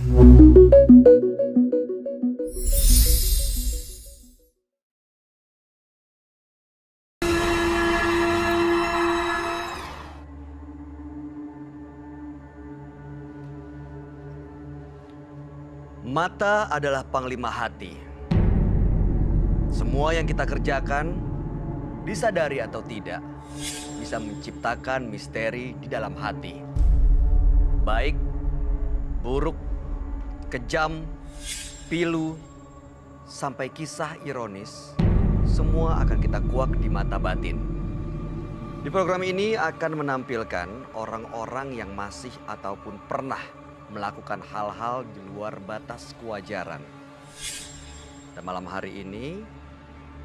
Mata adalah panglima hati. Semua yang kita kerjakan, disadari atau tidak, bisa menciptakan misteri di dalam hati. Baik, buruk, kejam, pilu, sampai kisah ironis, semua akan kita kuak di mata batin. Di program ini akan menampilkan orang-orang yang masih ataupun pernah melakukan hal-hal di luar batas kewajaran. Dan malam hari ini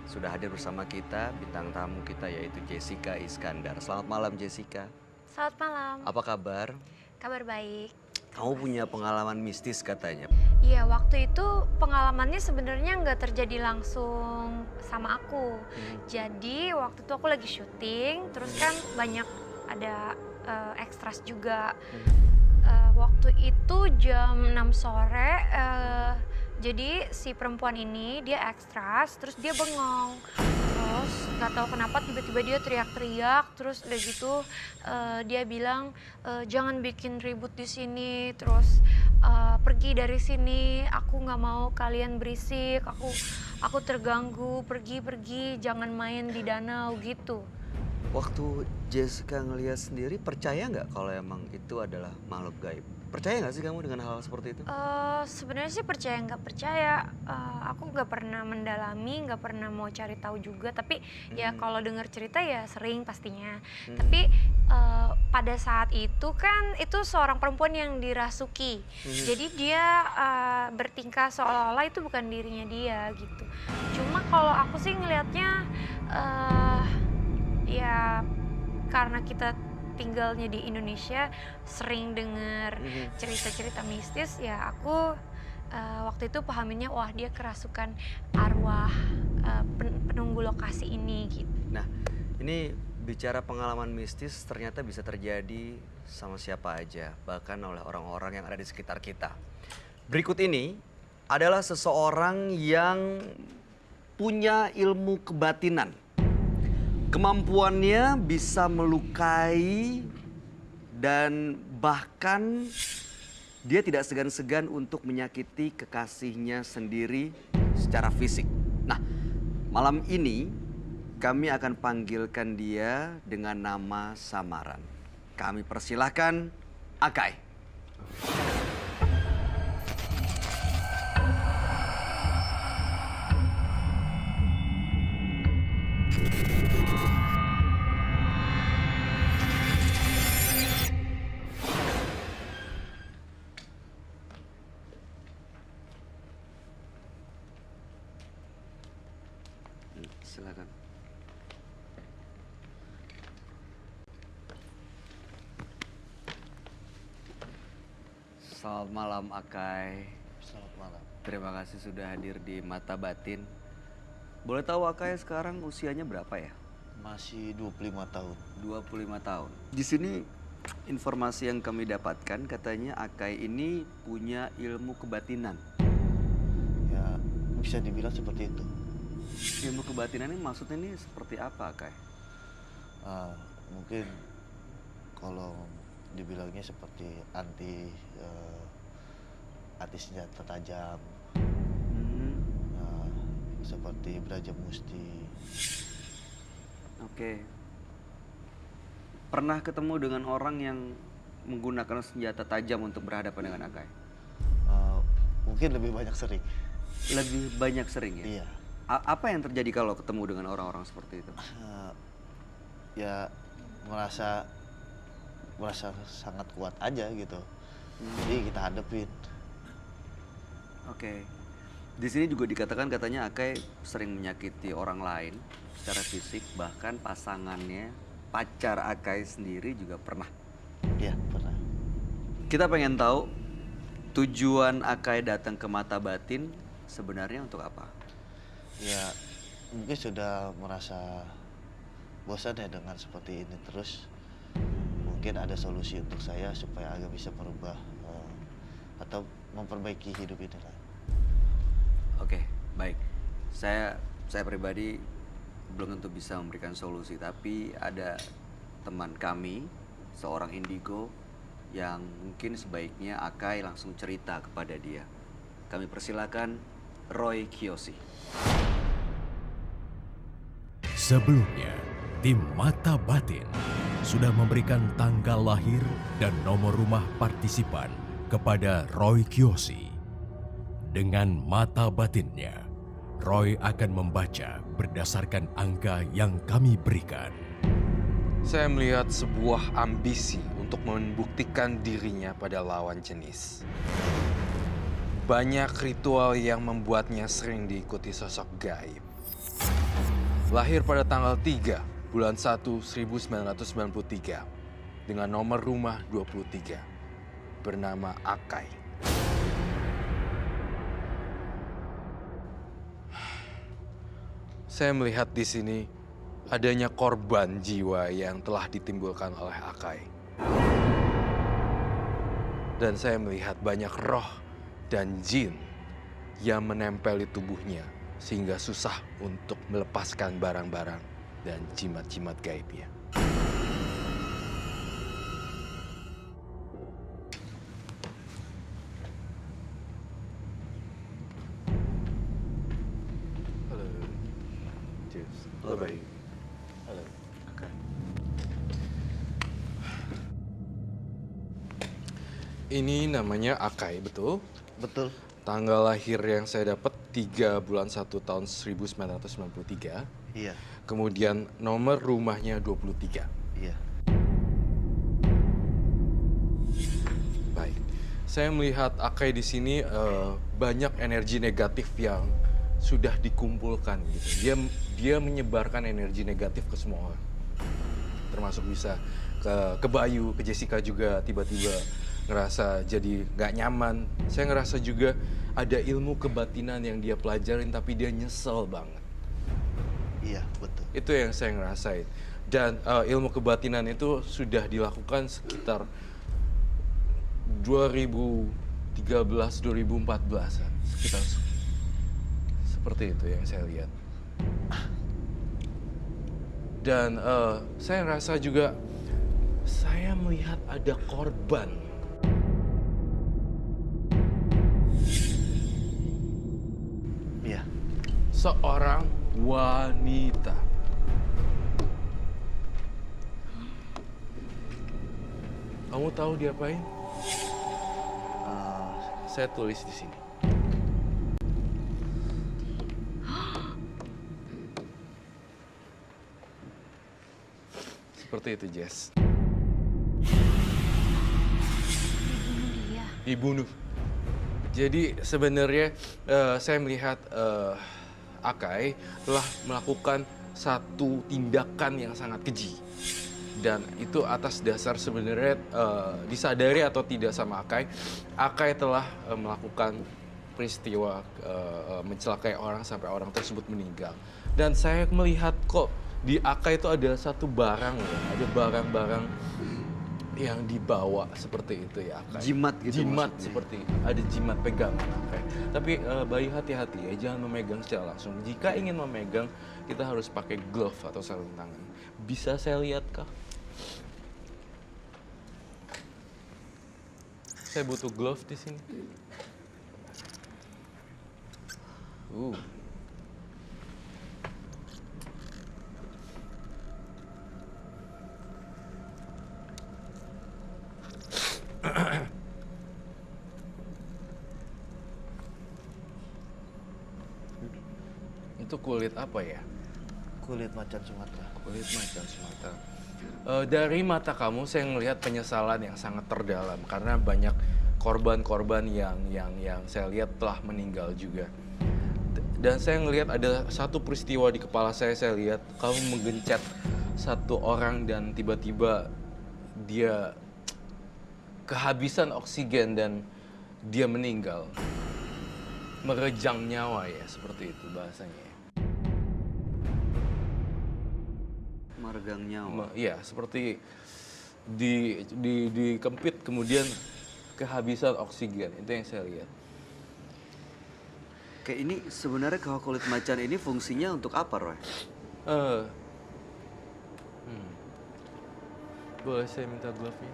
sudah hadir bersama kita bintang tamu kita yaitu Jessica Iskandar. Selamat malam Jessica. Selamat malam. Apa kabar? Kabar baik. Kamu punya pengalaman mistis katanya. Iya, waktu itu pengalamannya sebenarnya nggak terjadi langsung sama aku. Jadi waktu itu aku lagi syuting, terus kan banyak ada ekstras juga. Waktu itu jam 6 sore, jadi si perempuan ini dia ekstras, terus dia bengong. Terus nggak tahu kenapa tiba-tiba dia teriak-teriak, terus udah gitu dia bilang jangan bikin ribut di sini, terus pergi dari sini, aku nggak mau kalian berisik, aku terganggu, pergi, jangan main di danau gitu. Waktu Jessica ngelihat sendiri, percaya nggak kalau emang itu adalah makhluk gaib? Percaya nggak sih kamu dengan hal seperti itu? Sebenarnya sih percaya nggak percaya, aku nggak pernah mendalami, nggak pernah mau cari tahu juga. Tapi ya kalau dengar cerita ya sering pastinya. Tapi pada saat itu kan itu seorang perempuan yang dirasuki. Jadi dia bertingkah seolah-olah itu bukan dirinya dia gitu. Cuma kalau aku sih ngelihatnya ya karena kita tinggalnya di Indonesia sering dengar cerita-cerita mistis, ya aku waktu itu pahaminnya wah dia kerasukan arwah penunggu lokasi ini gitu. Nah, ini bicara pengalaman mistis ternyata bisa terjadi sama siapa aja, bahkan oleh orang-orang yang ada di sekitar kita. Berikut ini adalah seseorang yang punya ilmu kebatinan. Kemampuannya bisa melukai dan bahkan dia tidak segan-segan untuk menyakiti kekasihnya sendiri secara fisik. Nah, malam ini kami akan panggilkan dia dengan nama samaran. Kami persilahkan Akai. Silakan. Selamat malam Akai. Selamat malam. Terima kasih sudah hadir di Mata Batin. Boleh tahu Akai sekarang usianya berapa ya? Masih 25 tahun. 25 tahun. Di sini informasi yang kami dapatkan katanya Akai ini punya ilmu kebatinan. Ya, bisa dibilang seperti itu. Ilmu kebatinan ini maksudnya ini seperti apa Akai? Mungkin kalau dibilangnya seperti anti senjata tajam, seperti Braja Musti. Oke. Pernah ketemu dengan orang yang menggunakan senjata tajam untuk berhadapan dengan Akai? Mungkin lebih banyak sering. Lebih banyak sering ya? Iya. Apa yang terjadi kalau ketemu dengan orang-orang seperti itu? Ya merasa sangat kuat aja gitu. Jadi kita hadepin. Oke. Di sini juga dikatakan katanya Akai sering menyakiti orang lain secara fisik, bahkan pasangannya, pacar Akai sendiri juga pernah. Iya, pernah. Kita pengen tahu tujuan Akai datang ke Mata Batin sebenarnya untuk apa? Ya, mungkin sudah merasa bosan ya dengan seperti ini terus. Mungkin ada solusi untuk saya supaya agak bisa merubah atau memperbaiki hidup ini lah. Oke, baik. Saya pribadi belum tentu bisa memberikan solusi, tapi ada teman kami, seorang indigo, yang mungkin sebaiknya Akai langsung cerita kepada dia. Kami persilakan Roy Kiyoshi. Sebelumnya, tim Mata Batin sudah memberikan tanggal lahir dan nomor rumah partisipan kepada Roy Kiyoshi. Dengan mata batinnya, Roy akan membaca berdasarkan angka yang kami berikan. Saya melihat sebuah ambisi untuk membuktikan dirinya pada lawan jenis. Banyak ritual yang membuatnya sering diikuti sosok gaib. Lahir pada tanggal 3 bulan 1 1993 dengan nomor rumah 23, bernama Akai. Saya melihat di sini adanya korban jiwa yang telah ditimbulkan oleh Akai. Dan saya melihat banyak roh dan jin yang menempel di tubuhnya sehingga susah untuk melepaskan barang-barang dan jimat-jimat gaibnya. Halo. Cheers. Halo, Roy. Halo. Ini namanya Akai, betul? Betul. Tanggal lahir yang saya dapat 3 bulan 1 tahun 1993. Iya. Kemudian nomor rumahnya 23. Iya. Baik. Saya melihat Akai di sini banyak energi negatif yang sudah dikumpulkan gitu. Dia menyebarkan energi negatif ke semua orang. Termasuk bisa ke Bayu, ke Jessica juga tiba-tiba ngerasa jadi nggak nyaman. Saya ngerasa juga ada ilmu kebatinan yang dia pelajarin tapi dia nyesel banget. Iya, betul. Itu yang saya ngerasain. Dan ilmu kebatinan itu sudah dilakukan sekitar 2013-2014. Sekitar seperti itu yang saya lihat. Dan saya ngerasa juga saya melihat ada korban. Iya. Seorang wanita. Kamu tahu diapain? Saya tulis di sini. Seperti itu, Jess. Dibunuh dia. Dibunuh. Jadi sebenarnya saya melihat Akai telah melakukan satu tindakan yang sangat keji. Dan itu atas dasar sebenarnya disadari atau tidak sama Akai, Akai telah melakukan peristiwa mencelakai orang sampai orang tersebut meninggal. Dan saya melihat kok di Akai itu ada satu barang ya, ada barang-barang yang dibawa seperti itu ya Akai. Jimat gitu Jimat maksudnya. seperti itu. Ada jimat pegangan Akai. Tapi Bayu hati-hati ya, jangan memegang secara langsung. Jika ingin memegang, kita harus pakai glove atau sarung tangan. Bisa saya lihat kah? Saya butuh glove di sini. Itu kulit apa ya? Kulit macan Sumatera. Kulit macan Sumatera. Dari mata kamu saya melihat penyesalan yang sangat terdalam karena banyak korban-korban yang saya lihat telah meninggal juga. Dan saya melihat ada satu peristiwa di kepala saya lihat kamu menggencet satu orang dan tiba-tiba dia kehabisan oksigen dan dia meninggal. Merejang nyawa ya, seperti itu bahasanya. Meregang nyawa. Iya, seperti dikempit kemudian kehabisan oksigen, itu yang saya lihat. Kayak ini sebenarnya kalau kulit macan ini fungsinya untuk apa, Roy? Eh, Boleh saya minta glove-nya?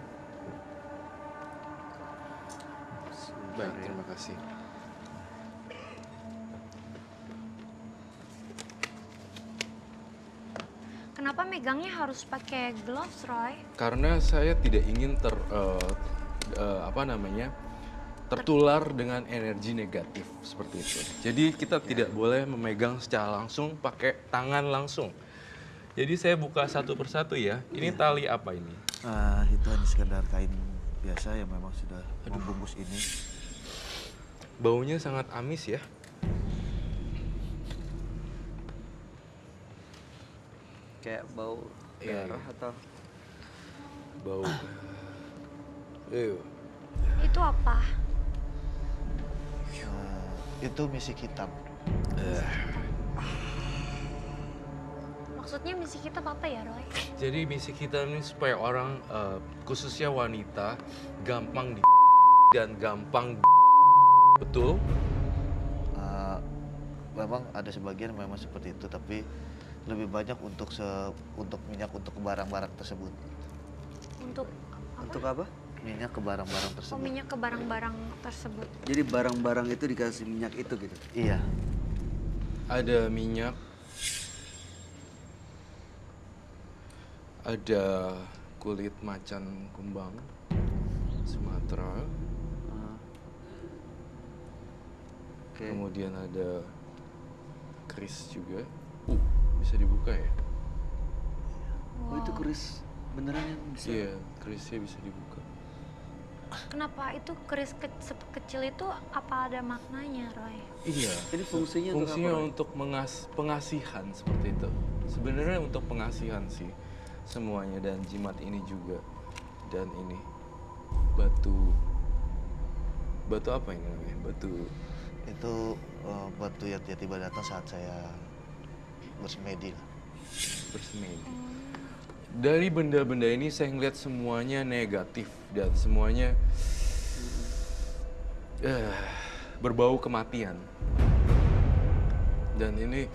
Baik, terima kasih. Kenapa megangnya harus pakai gloves, Roy? Karena saya tidak ingin tertular dengan energi negatif seperti itu. Jadi kita tidak boleh memegang secara langsung pakai tangan langsung. Jadi saya buka satu persatu ya. Ini tali apa ini? Itu hanya sekedar kain biasa yang memang sudah membungkus ini. Baunya sangat amis ya. Kayak bau Iya, darah atau Bau. Itu apa? Itu misi hitam. Maksudnya misi kita apa ya, Roy? Jadi misi kita ini supaya orang, khususnya wanita, gampang dan gampang betul. Memang ada sebagian memang seperti itu, tapi lebih banyak untuk minyak untuk barang-barang tersebut. Untuk untuk apa? Minyak ke barang-barang oh, tersebut. minyak ke barang-barang tersebut. Jadi barang-barang itu dikasih minyak itu gitu. Iya. Ada minyak, ada kulit macan kumbang Sumatera, Oke. kemudian ada keris juga. Bisa dibuka ya? Oh, itu keris beneran yang bisa. Iya, kerisnya bisa dibuka. Kenapa itu keris kecil itu apa ada maknanya, Roy? Iya. Ini fungsinya untuk Fungsinya apa, Roy? untuk pengasihan seperti itu. Sebenarnya untuk pengasihan sih semuanya, dan jimat ini juga, dan ini batu apa ini namanya? Itu batu yang tiba-tiba datang saat saya bersemedi lah. Bersemedi. Dari benda-benda ini saya ngeliat semuanya negatif dan semuanya berbau kematian. Dan ini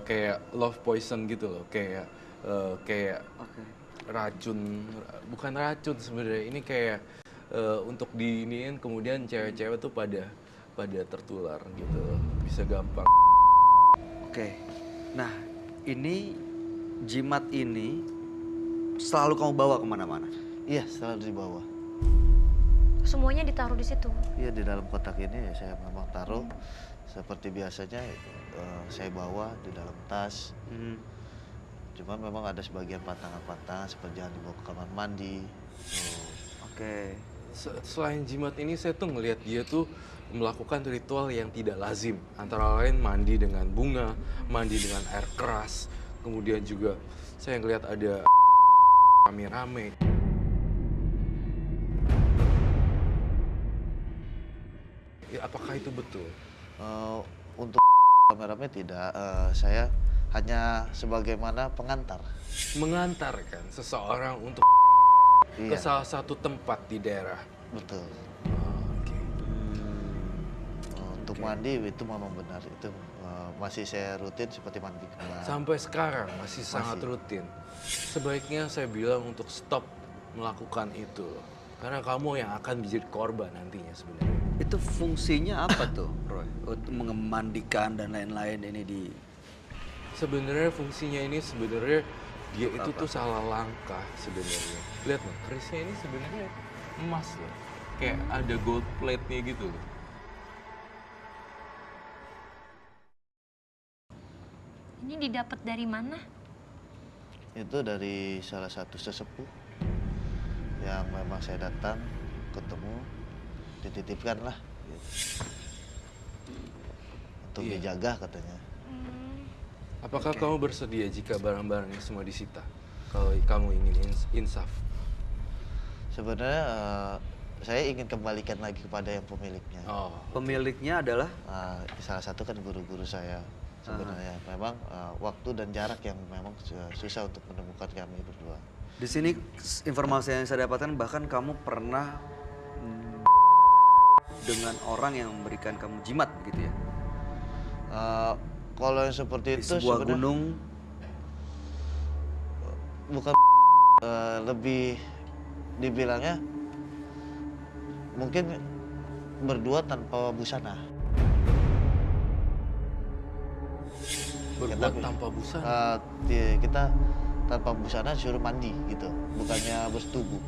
kayak love poison gitu loh, kayak Oke. racun, bukan racun sebenarnya, ini kayak untuk diiniin kemudian cewek-cewek tuh pada tertular gitu loh. Bisa gampang. Oke. Nah, ini jimat ini selalu kamu bawa kemana-mana? Iya, selalu dibawa. Semuanya ditaruh di situ. Iya, di dalam kotak ini saya memang taruh seperti biasanya, saya bawa di dalam tas. Cuman memang ada sebagian pantangan-pantangan seperti jangan dibawa ke kamar mandi. Oke. Selain jimat ini, saya tuh ngelihat dia tuh melakukan ritual yang tidak lazim. Antara lain mandi dengan bunga, mandi dengan air keras. Kemudian juga saya ngelihat ada rame-rame. Ya, apakah itu betul? Untuk rame-rame tidak, saya hanya sebagaimana pengantar. Mengantarkan seseorang untuk ke Iya, salah satu tempat di daerah. betul. Oke. Untuk mandi itu memang benar, itu masih saya rutin seperti mandi kembar. Sampai sekarang masih sangat rutin. Sebaiknya saya bilang untuk stop melakukan itu. Karena kamu yang akan menjadi korban nantinya sebenarnya. Itu fungsinya apa tuh, Roy? Untuk memandikan dan lain-lain ini di... Sebenarnya fungsinya ini sebenarnya dia itu tuh salah langkah sebenarnya. Lihat nih, kerisnya ini sebenarnya emas loh. Kayak ada gold plate-nya gitu loh. Ini didapat dari mana? Itu dari salah satu sesepuh yang memang saya datang, ketemu, dititipkan lah. Gitu. Untuk Iya. dijaga katanya. Apakah kamu bersedia jika barang-barangnya semua disita? Kalau kamu ingin insaf. Sebenarnya saya ingin kembalikan lagi kepada yang pemiliknya. Oh, Pemiliknya adalah Salah satu kan guru-guru saya sebenarnya. Memang waktu dan jarak yang memang susah untuk menemukan kami berdua. di sini informasi yang saya dapatkan bahkan kamu pernah dengan orang yang memberikan kamu jimat begitu ya? Kalau yang seperti Di itu sebuah sebenarnya gunung. bukan lebih dibilangnya mungkin berdua tanpa busana. Berbuat tanpa busana. Kita tanpa busana suruh mandi gitu, bukannya bersetubuh.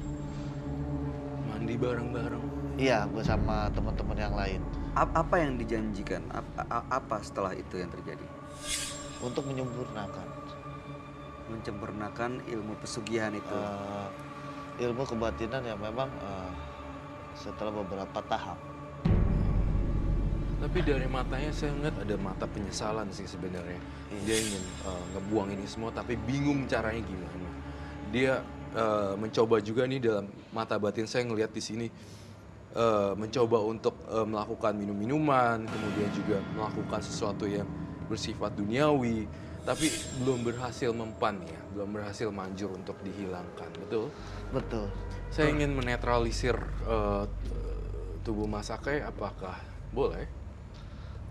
Mandi bareng-bareng. Iya, bersama teman-teman yang lain Apa yang dijanjikan? Apa setelah itu yang terjadi? untuk menyempurnakan Mencempurnakan ilmu pesugihan itu. ilmu kebatinan yang memang setelah beberapa tahap. Tapi dari matanya saya ngeliat ada mata penyesalan sih sebenarnya. Dia ingin ngebuang ini semua tapi bingung caranya gimana. Dia mencoba juga nih dalam mata batin saya ngelihat di sini mencoba untuk melakukan minum-minuman, kemudian juga melakukan sesuatu yang bersifat duniawi, tapi belum berhasil mempan ya, belum berhasil manjur untuk dihilangkan, betul? Betul. Saya ingin menetralisir tubuh Mas Akai, apakah boleh?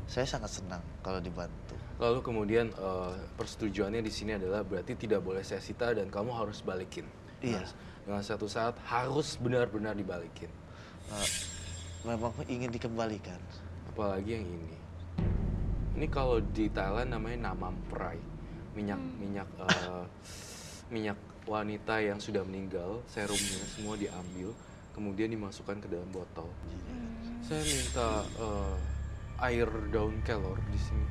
Saya sangat senang kalau dibantu. Lalu kemudian persetujuannya di sini adalah berarti tidak boleh saya sita dan kamu harus balikin. Iya. Dengan satu saat harus benar-benar dibalikin. Memang ingin dikembalikan. Apalagi yang ini. Ini kalau di Thailand namanya namamprai. Minyak wanita yang sudah meninggal, serumnya semua diambil, kemudian dimasukkan ke dalam botol. Saya minta air daun kelor di sini.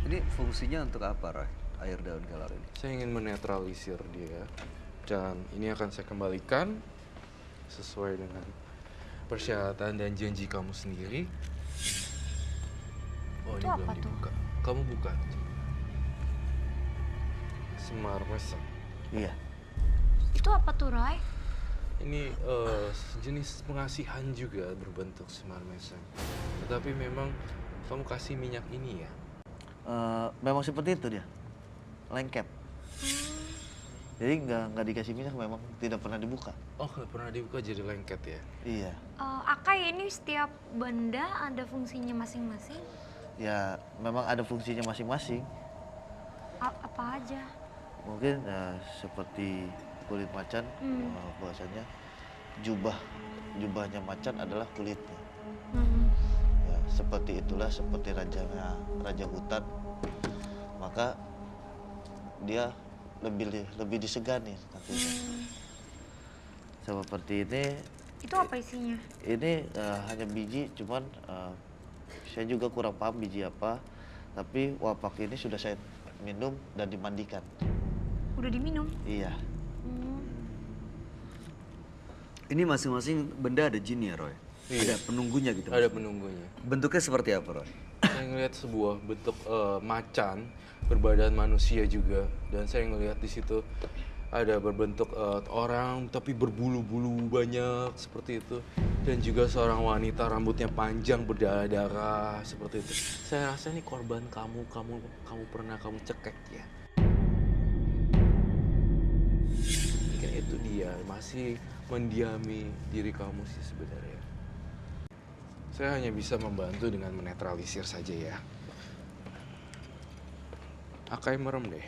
Ini fungsinya untuk apa, Roy? Air daun kelor ini? Saya ingin menetralisir dia. Dan ini akan saya kembalikan sesuai dengan persyaratan dan janji kamu sendiri. Oh, Itu ini apa belum tuh? dibuka. Kamu buka. Semar mesem. Iya. Itu apa tuh, Roy? Ini jenis pengasihan juga berbentuk semar mesem. Tetapi memang kamu kasih minyak ini ya. Memang seperti itu dia, lengket. Jadi nggak dikasih minyak, memang tidak pernah dibuka. Oh, nggak pernah dibuka jadi lengket ya? Iya. Akai, ini setiap benda ada fungsinya masing-masing? Ya memang ada fungsinya masing-masing. Apa aja? Mungkin seperti kulit macan, bahwasanya jubahnya macan adalah kulitnya. Ya, seperti itulah, seperti raja hutan, maka dia lebih disegani nantinya. Seperti ini. Itu apa isinya? Ini hanya biji, cuman saya juga kurang paham biji apa. Tapi wapak ini sudah saya minum dan dimandikan. Udah diminum? Iya. Ini masing-masing benda ada jinnya, Roy? Iya. Ada penunggunya gitu? Ada maksudnya? penunggunya. Bentuknya seperti apa, Roy? Saya ngelihat sebuah bentuk macan berbadan manusia juga, dan saya ngelihat di situ ada berbentuk orang tapi berbulu-bulu banyak seperti itu, dan juga seorang wanita rambutnya panjang berdarah-darah seperti itu. Saya rasa ini korban kamu pernah kamu cekek ya. Mungkin itu dia masih mendiami diri kamu sih sebenarnya. Saya hanya bisa membantu dengan menetralisir saja ya. Akai merem deh.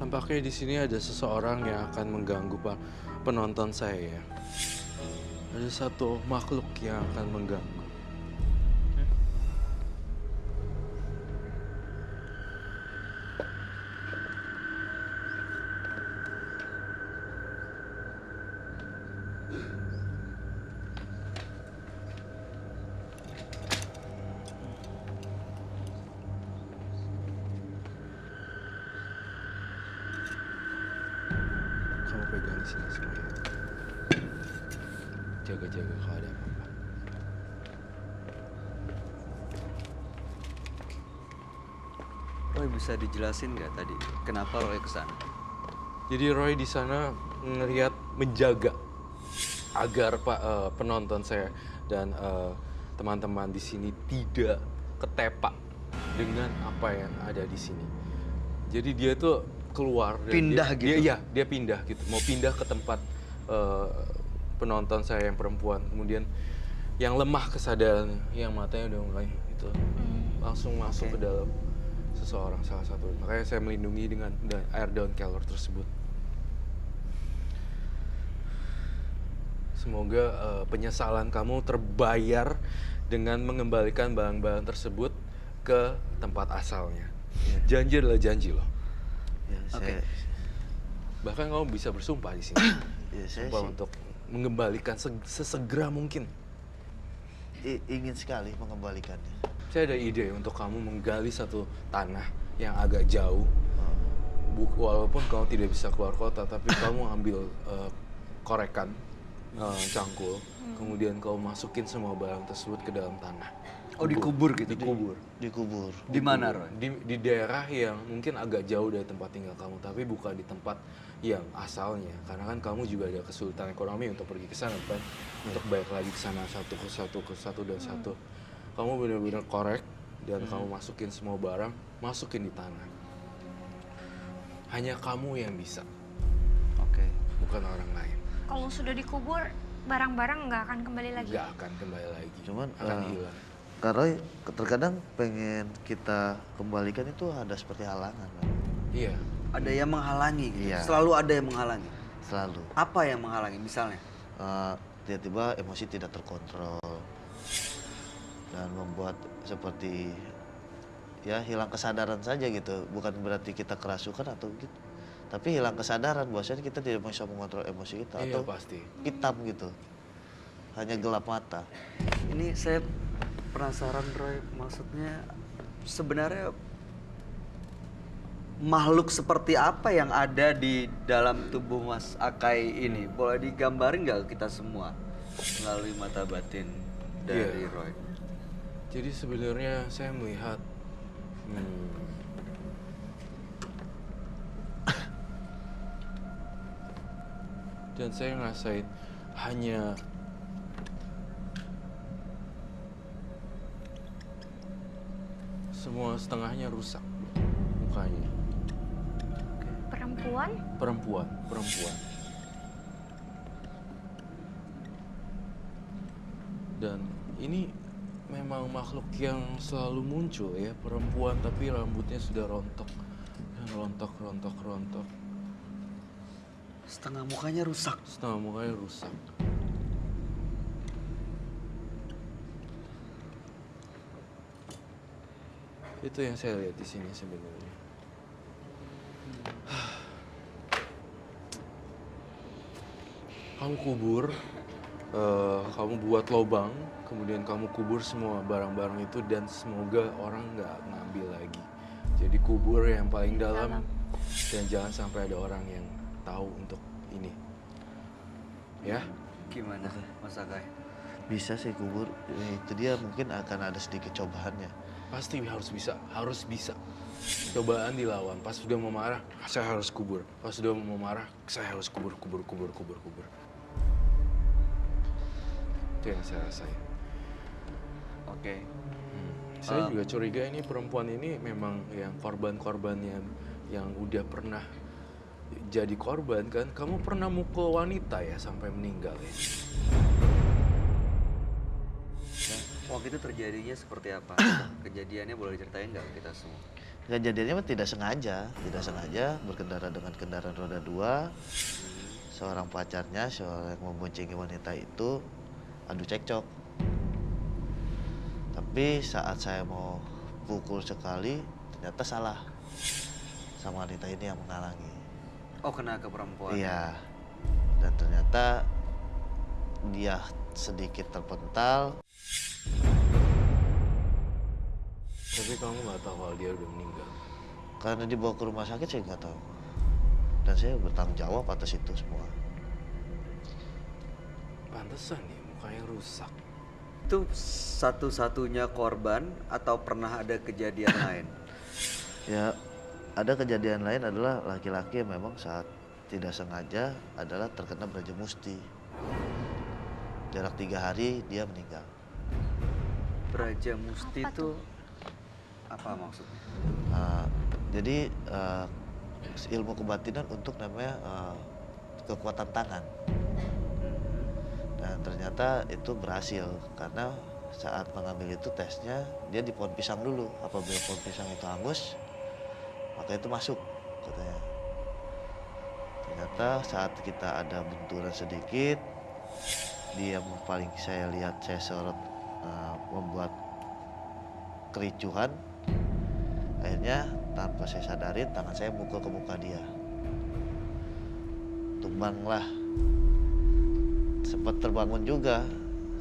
Tampaknya di sini ada seseorang yang akan mengganggu penonton saya. Ada satu makhluk yang akan mengganggu. Kamu pegang di sini semua ya. Jaga-jaga kalau ada apa-apa. Roy bisa dijelasin nggak tadi kenapa Roy kesana? Jadi Roy di sana ngelihat menjaga agar penonton saya dan teman-teman di sini tidak ketepak dengan apa yang ada di sini. Jadi dia tuh keluar dan Pindah gitu? Dia pindah gitu, mau pindah ke tempat penonton saya yang perempuan. Kemudian yang lemah kesadarannya, yang matanya udah mulai itu langsung masuk ke dalam seseorang salah satu. Makanya saya melindungi dengan air daun kelor tersebut. Semoga penyesalan kamu terbayar dengan mengembalikan barang-barang tersebut ke tempat asalnya. Janji adalah janji loh. Ya, saya, Bahkan kamu bisa bersumpah di sini. ya, saya Sumpah sih untuk mengembalikan sesegera mungkin. ingin sekali mengembalikannya. Saya ada ide untuk kamu menggali satu tanah yang agak jauh. Walaupun kamu tidak bisa keluar kota, tapi kamu ambil korekan, cangkul, kemudian kamu masukin semua barang tersebut ke dalam tanah. Oh, dikubur gitu? Dikubur. Dikubur. Di mana, Roy? Di daerah yang mungkin agak jauh dari tempat tinggal kamu, tapi bukan di tempat yang asalnya. Karena kan kamu juga ada kesulitan ekonomi untuk pergi ke sana, kan? Untuk balik lagi ke sana satu ke satu. Kamu benar-benar korek dan kamu masukin semua barang, masukin di tanah. Hanya kamu yang bisa, Oke. bukan orang lain. Kalau sudah dikubur, barang-barang nggak akan kembali lagi. Nggak akan kembali lagi. Cuman, akan hilang. Kak Roy, terkadang pengen kita kembalikan itu ada seperti halangan, kan? Iya. Ada yang menghalangi gitu? Iya. Selalu ada yang menghalangi? Selalu. Apa yang menghalangi misalnya? Tiba-tiba emosi tidak terkontrol dan membuat seperti ya hilang kesadaran saja gitu. Bukan berarti kita kerasukan atau gitu, tapi hilang kesadaran bahwasanya kita tidak bisa mengontrol emosi kita Iya atau pasti. hitam gitu, hanya gelap mata. Ini saya penasaran, Roy. Maksudnya sebenarnya makhluk seperti apa yang ada di dalam tubuh Mas Akai ini? Boleh digambarin nggak kita semua melalui mata batin dari Iya. Roy? Jadi sebenarnya saya melihat dan saya ngerasain hanya semua setengahnya rusak mukanya. Perempuan? Perempuan. Dan ini memang makhluk yang selalu muncul ya, perempuan tapi rambutnya sudah rontok. Dan rontok. Setengah mukanya rusak. Setengah mukanya rusak. Itu yang saya lihat di sini sebenarnya. Kamu kubur, kamu buat lubang, kemudian kamu kubur semua barang-barang itu dan semoga orang nggak ngambil lagi. Jadi kubur yang paling dalam dan jangan sampai ada orang yang tahu untuk ini. Ya? Gimana, Mas Akai? Bisa sih kubur, itu dia mungkin akan ada sedikit cobaannya. Pasti harus bisa. Cobaan dilawan. Pas sudah mau marah, saya harus kubur. Pas sudah mau marah, saya harus kubur. Itu yang saya rasain. Oke. Saya juga curiga ini perempuan ini memang yang korban-korbannya yang udah pernah jadi korban kan. Kamu pernah mukul wanita ya sampai meninggal ya? Waktu itu terjadinya seperti apa? Kejadiannya boleh diceritain nggak kita semua? Kejadiannya tidak sengaja berkendara dengan kendaraan roda 2. Seorang pacarnya, seorang yang memboncengi wanita itu adu cekcok. Tapi saat saya mau pukul sekali, ternyata salah. Sama wanita ini yang menghalangi. Oh, kena ke perempuan? Iya. Dan ternyata dia sedikit terpental. Tapi kamu nggak tahu kalau dia udah meninggal. Karena dibawa ke rumah sakit saya nggak tahu. Dan saya bertanggung jawab atas itu semua. Pantesan ya mukanya rusak. Itu satu-satunya korban atau pernah ada kejadian lain? Ya, ada kejadian lain adalah laki-laki yang memang saat tidak sengaja adalah terkena Braja Musti. Jarak 3 hari dia meninggal. Braja Musti Apa itu apa maksudnya? Jadi ilmu kebatinan untuk namanya kekuatan tangan. Dan ternyata itu berhasil karena saat mengambil itu tesnya dia di pohon pisang dulu. Apabila pohon pisang itu hangus, maka itu masuk katanya. Ternyata saat kita ada benturan sedikit, dia yang paling saya lihat saya sorot membuat kericuhan. Akhirnya tanpa saya sadarin tangan saya mukul ke muka dia. Tumbanglah. Sempat terbangun juga,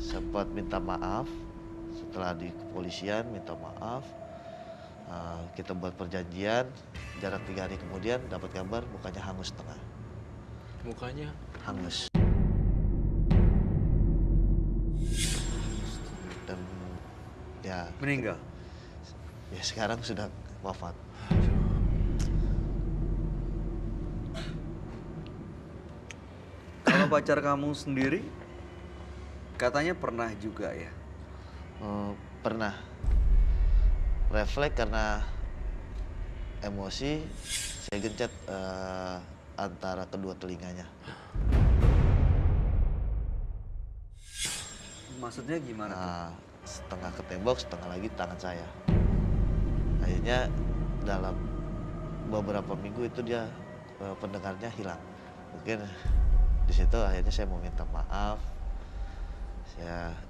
sempat minta maaf. Setelah di kepolisian minta maaf. Kita buat perjanjian, jarak 3 hari kemudian dapat kabar mukanya hangus setengah. Mukanya Hangus. Dan ya Meninggal. sekarang sudah wafat. Kalau pacar kamu sendiri, katanya pernah juga ya? Pernah refleks karena emosi, saya gencet antara kedua telinganya. Maksudnya gimana tuh? Setengah ke tembok, setengah lagi tangan saya. Akhirnya dalam beberapa minggu itu dia pendengarnya hilang. Mungkin di situ akhirnya saya mau minta maaf.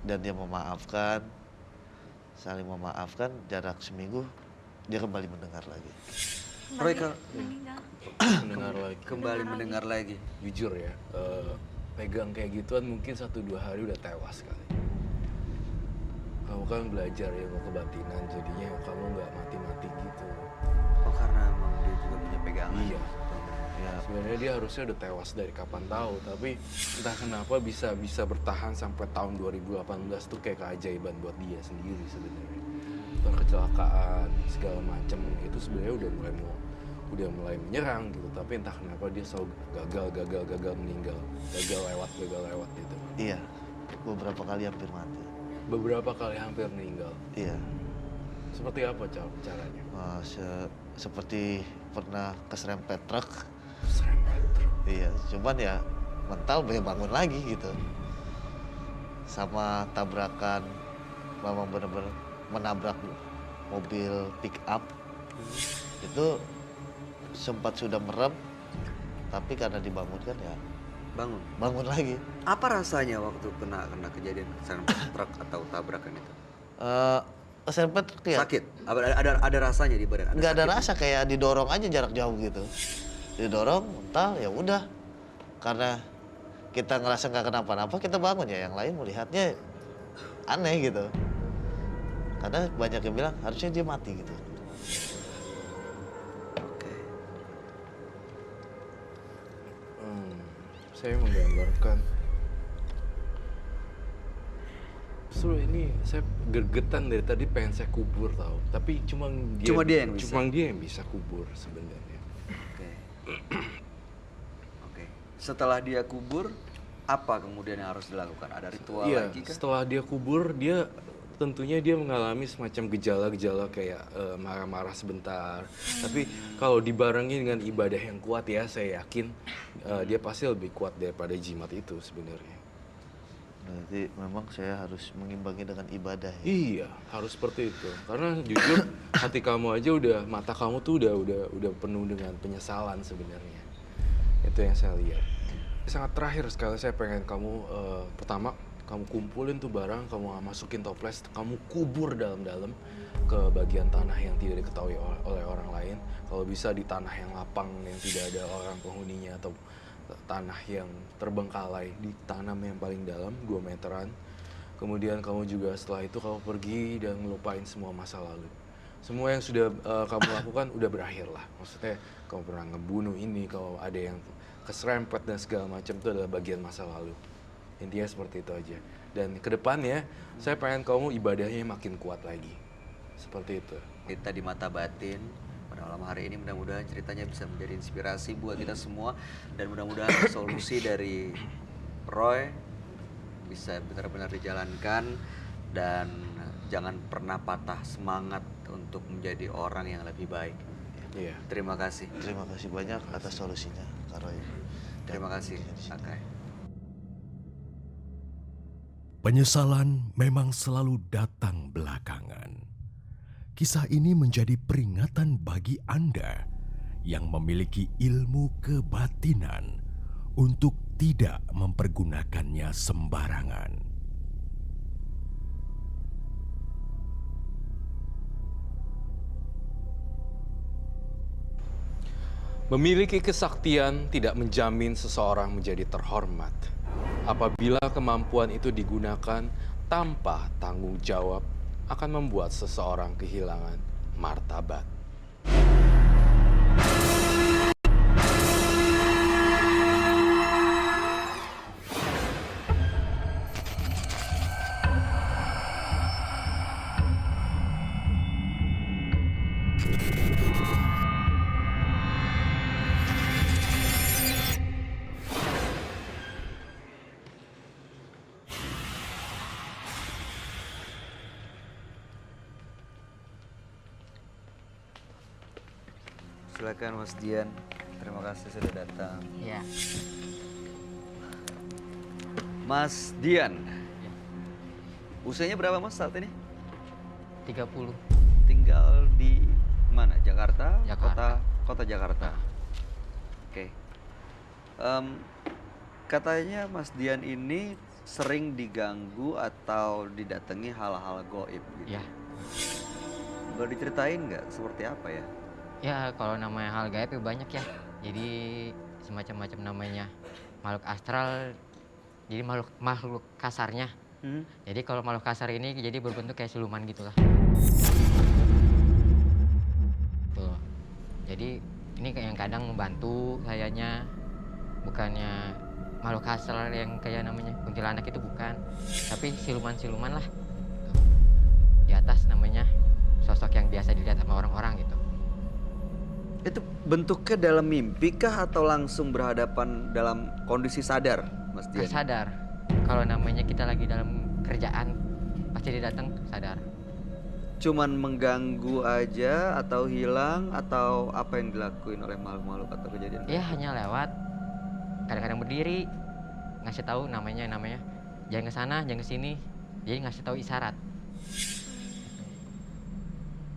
Dan dia memaafkan, saling memaafkan. Jarak seminggu dia kembali mendengar lagi. Roy, Meninggal. mendengar lagi. kembali mendengar lagi. Jujur ya, pegang kayak gituan mungkin 1-2 hari udah tewas kali. Kamu kan belajar ya mau kebatinan, jadinya kamu nggak mati-mati gitu. Oh, karena emang dia juga punya pegangan. Iya. Ya, Sebenarnya dia harusnya udah tewas dari kapan tahu, tapi entah kenapa bisa bertahan sampai tahun 2018 tuh kayak keajaiban buat dia sendiri sebenarnya. Dan kecelakaan segala macam itu sebenarnya udah mulai menyerang gitu, tapi entah kenapa dia selalu gagal meninggal, gagal lewat gitu. iya, beberapa kali hampir mati. Beberapa kali hampir meninggal. Iya. Seperti apa caranya? Seperti pernah keserempet truk. Serempet truk. Iya, cuman ya mental bangun lagi gitu. Sama tabrakan, memang benar-benar menabrak mobil pick up. Itu sempat sudah merem, tapi karena dibangunkan ya bangun lagi. Apa rasanya waktu kena kejadian serempet truk atau tabrakan itu? Keserempet truk ya? Sakit? Ada rasanya di badan? Nggak ada sakit? rasa, kayak didorong aja jarak jauh gitu. Didorong, mental ya udah. Karena kita ngerasa nggak kenapa-napa, kita bangun ya. Yang lain melihatnya aneh gitu. Karena banyak yang bilang harusnya dia mati gitu. Oke. Saya menggambarkan. Justru ini saya gergetan dari tadi pengen saya kubur tahu, tapi cuma dia yang bisa kubur sebenarnya. Oke. Oke. Setelah dia kubur, apa kemudian yang harus dilakukan? Ada ritual Iya, lagi kah? setelah dia kubur tentunya dia mengalami semacam gejala-gejala kayak marah-marah sebentar. Tapi kalau dibarengi dengan ibadah yang kuat ya, saya yakin dia pasti lebih kuat daripada jimat itu sebenarnya. Berarti memang saya harus mengimbangi dengan ibadah ya. Iya, harus seperti itu. Karena jujur hati kamu aja mata kamu tuh udah penuh dengan penyesalan sebenarnya. Itu yang saya lihat. Sangat terakhir sekali saya pengen kamu pertama kamu kumpulin tuh barang, kamu masukin toples, kamu kubur dalam-dalam ke bagian tanah yang tidak diketahui oleh orang lain. Kalau bisa di tanah yang lapang yang tidak ada orang penghuninya atau tanah yang terbengkalai, ditanam yang paling dalam 2 meteran. Kemudian kamu juga setelah itu kamu pergi dan ngelupain semua masa lalu. Semua yang sudah kamu lakukan udah berakhir lah. Maksudnya kamu pernah ngebunuh ini, kalau ada yang keserempet dan segala macam itu adalah bagian masa lalu. Intinya seperti itu aja. Dan ke depannya saya pengen kamu ibadahnya makin kuat lagi. Seperti itu. Kita di mata batin pada malam hari ini. Mudah-mudahan ceritanya bisa menjadi inspirasi buat kita semua, dan mudah-mudahan solusi dari Roy bisa benar-benar dijalankan, dan jangan pernah patah semangat untuk menjadi orang yang lebih baik. Iya. Terima kasih. Terima kasih banyak atas solusinya, Kak Roy. Dan Terima kasih, di sini. Akai. Penyesalan memang selalu datang belakangan. Kisah ini menjadi peringatan bagi Anda yang memiliki ilmu kebatinan untuk tidak mempergunakannya sembarangan. Memiliki kesaktian tidak menjamin seseorang menjadi terhormat. Apabila kemampuan itu digunakan tanpa tanggung jawab, akan membuat seseorang kehilangan martabat. Silakan Mas Dian. Terima kasih sudah datang. Iya. Mas Dian. Usianya berapa Mas saat ini? 30. Tinggal di mana? Jakarta? Jakarta. Kota Jakarta. Oke. Katanya Mas Dian ini sering diganggu atau didatangi hal-hal goib gitu. Ya. Boleh diceritain nggak seperti apa ya? Ya kalau namanya hal gaib ya banyak ya. Jadi semacam-macam namanya makhluk astral. Jadi makhluk kasarnya. Jadi kalau makhluk kasar ini jadi berbentuk kayak siluman gitulah. Tuh. Jadi ini kayak yang kadang membantu kayaknya, bukannya makhluk kasar yang kayak namanya kuntilanak itu bukan, tapi siluman-siluman lah. Tuh. Di atas namanya sosok yang biasa dilihat sama orang-orang gitu. Itu bentuknya dalam mimpi kah atau langsung berhadapan dalam kondisi sadar, Mas Dian? Sadar. Kalau namanya kita lagi dalam kerjaan, pasti dia datang sadar. Cuman mengganggu aja atau hilang atau apa yang dilakuin oleh makhluk-makhluk atau kejadian? Iya hanya lewat, kadang-kadang berdiri, ngasih tahu namanya jangan ke sana, jangan ke sini. Jadi ngasih tahu isyarat.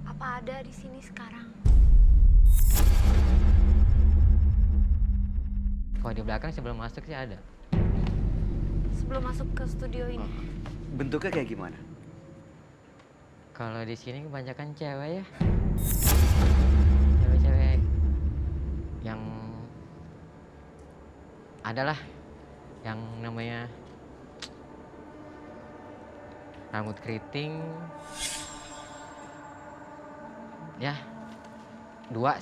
Apa ada di sini sekarang? Kalau di belakang sebelum masuk sih ada. Sebelum masuk ke studio ini. Bentuknya kayak gimana? Kalau di sini kebanyakan cewek ya. Cewek-cewek yang adalah yang namanya rambut keriting. Ya,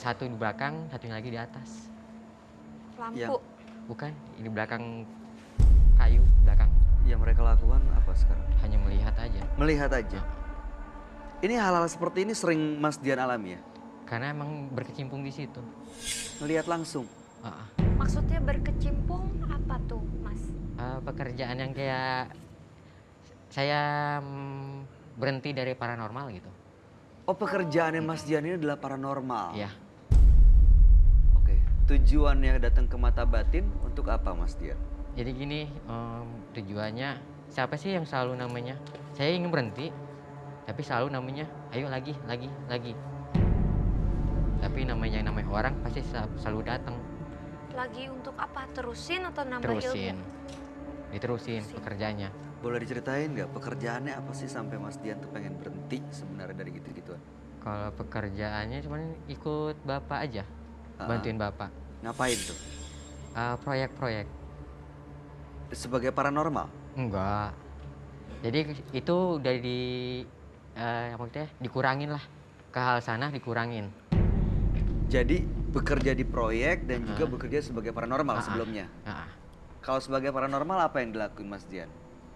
satu di belakang, satunya lagi di atas. Lampu. Bukan, ini belakang kayu, belakang. Yang mereka lakukan apa sekarang? Hanya melihat aja. Melihat aja. Ini hal-hal seperti ini sering Mas Dian alami ya? Karena emang berkecimpung di situ. Melihat langsung. Maksudnya berkecimpung apa tuh, Mas? Pekerjaan yang kayak saya berhenti dari paranormal gitu. Oh, pekerjaannya Mas Dian ini adalah paranormal. Iya. Oke. Tujuannya datang ke mata batin untuk apa Mas Dian? Jadi gini, tujuannya siapa sih yang selalu namanya saya ingin berhenti, tapi selalu namanya ayo lagi. Tapi namanya orang pasti selalu datang. Lagi untuk apa? Terusin atau nambah Diterusin Terusin. pekerjaannya. Boleh diceritain nggak pekerjaannya apa sih sampai Mas Dian tuh pengen berhenti sebenarnya dari gitu-gituan? Kalau pekerjaannya cuman ikut bapak aja, bantuin bapak. Ngapain tuh? Proyek-proyek. Sebagai paranormal? Enggak. Jadi itu udah maksudnya dikurangin lah. Ke hal sana dikurangin. Jadi bekerja di proyek dan juga bekerja sebagai paranormal sebelumnya? Kalau sebagai paranormal apa yang dilakuin Mas Dian?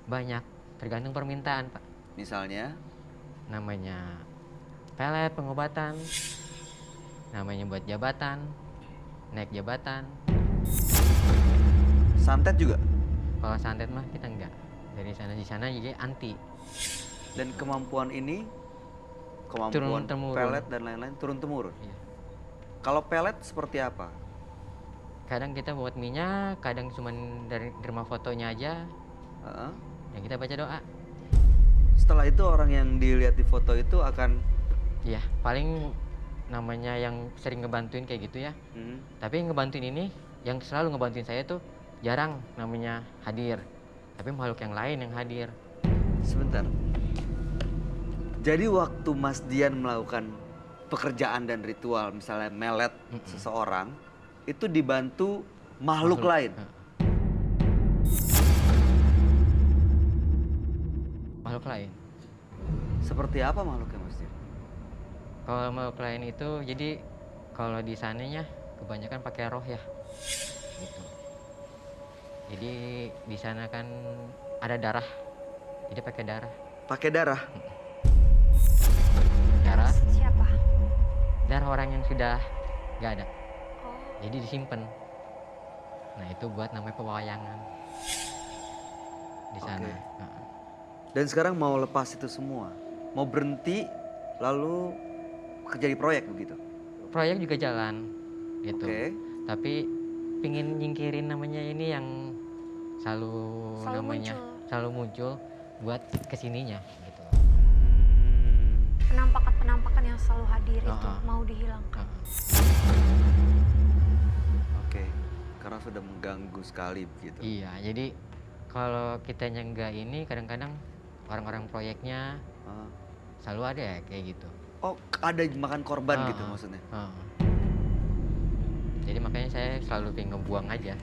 Banyak, tergantung permintaan Pak. Misalnya? Namanya pelet, pengobatan. namanya buat jabatan, naik jabatan. Santet juga? Kalau santet mah kita enggak. Dari sana di sana jadi anti. Dan kemampuan ini, Turun kemampuan temurun. pelet dan lain-lain turun temurun. Iya. Kalau pelet seperti apa? Kadang kita buat minyak, kadang cuma dari terima fotonya aja. Heeh. Ya kita baca doa. Setelah itu orang yang dilihat di foto itu akan Iya, paling namanya yang sering ngebantuin kayak gitu ya. Tapi yang ngebantuin ini, yang selalu ngebantuin saya tuh jarang namanya hadir. Tapi makhluk yang lain yang hadir. sebentar. Jadi waktu Mas Dian melakukan pekerjaan dan ritual, misalnya melet seseorang, itu dibantu makhluk lain. Makhluk lain. Seperti apa makhluknya Mas Dian? Kalau makhluk lain itu, jadi kalau di sananya kebanyakan pakai roh ya. Gitu. Jadi di sana kan ada darah. Jadi pakai darah. Pakai darah. Darah, Siapa? darah orang yang sudah nggak ada. Oh, Jadi disimpan. Nah itu buat namanya pewayangan di sana. Oke. Heeh. Dan sekarang mau lepas itu semua. Mau berhenti lalu kerja di proyek begitu. Proyek juga jalan, gitu. Oke. Tapi pingin nyingkirin namanya ini yang selalu, Selalu namanya muncul. selalu muncul buat kesininya, gitu. penampakan-penampakan yang selalu hadir itu Ah, ah. mau dihilangkan. Oke. Karena sudah mengganggu sekali begitu. Iya, jadi kalau kitanya enggak ini kadang-kadang orang-orang proyeknya Ah. selalu ada ya kayak gitu. Oh, ada makan korban Ah, gitu ah. maksudnya. Jadi makanya saya selalu pengen ngebuang aja.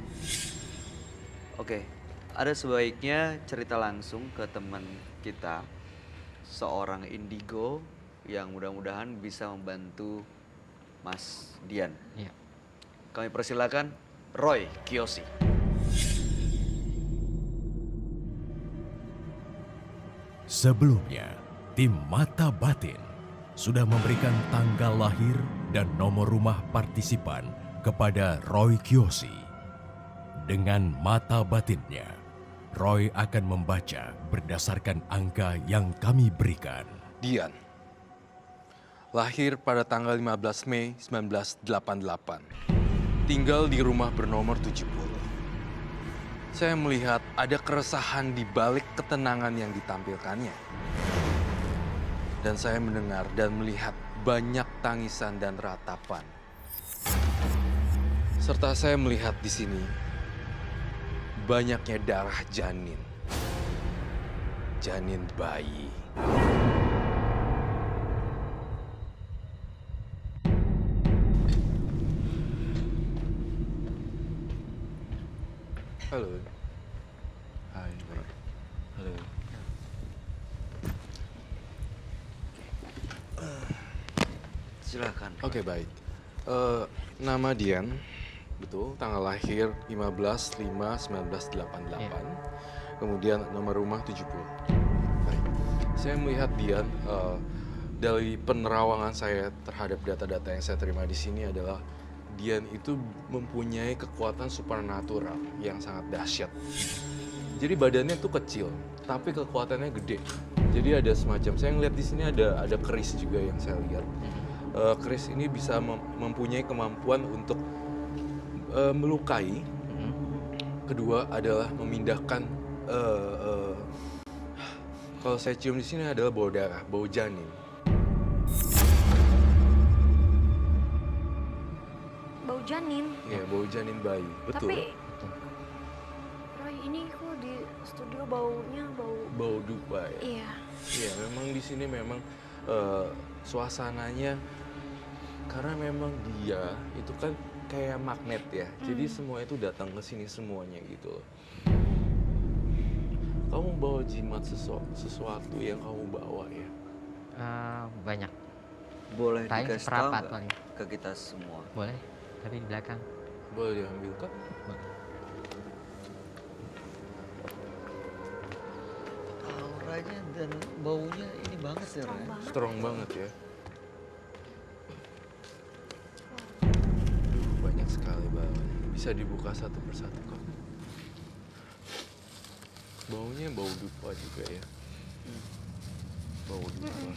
Oke, ada sebaiknya cerita langsung ke teman kita, seorang indigo yang mudah-mudahan bisa membantu Mas Dian. Iya. Kami persilakan Roy Kiyoshi. Sebelumnya, tim Mata Batin sudah memberikan tanggal lahir dan nomor rumah partisipan kepada Roy Kiyoshi. Dengan mata batinnya, Roy akan membaca berdasarkan angka yang kami berikan. Dian, lahir pada tanggal 15 Mei 1988. Tinggal di rumah bernomor 70. Saya melihat ada keresahan di balik ketenangan yang ditampilkannya. Dan saya mendengar dan melihat banyak tangisan dan ratapan. Serta saya melihat di sini banyaknya darah janin. Janin bayi. Halo. Hai. Halo. Silakan. Oke, baik. Nama Dian, betul. Tanggal lahir 15/5/1988. Kemudian nomor rumah 70. Baik. Saya melihat Dian, dari penerawangan saya terhadap data-data yang saya terima di sini adalah Dian itu mempunyai kekuatan supernatural yang sangat dahsyat. Jadi badannya tuh kecil, tapi kekuatannya gede. Jadi ada semacam, saya ngeliat di sini ada keris juga yang saya lihat. Keris ini bisa mempunyai kemampuan untuk melukai. Kedua adalah memindahkan. Kalau saya cium di sini adalah bau darah, bau janin. Bau janin. Ya, bau janin bayi, betul. Tapi Roy, ini kok di studio baunya Bau dupa ya. Iya. Iya, memang di sini memang suasananya karena memang dia itu kan kayak magnet ya. Jadi semua itu datang ke sini semuanya gitu loh. Kamu bawa jimat sesuatu yang kamu bawa ya? Banyak. Boleh Paling dikasih tahu seperempat nggak paling. ke kita semua? Boleh, tapi di belakang. Boleh diambil kak? Auranya dan baunya ini banget ya, Roy. Strong banget ya. sekali baunya. Bisa dibuka satu persatu kok. Baunya bau dupa juga ya. Bau dupa.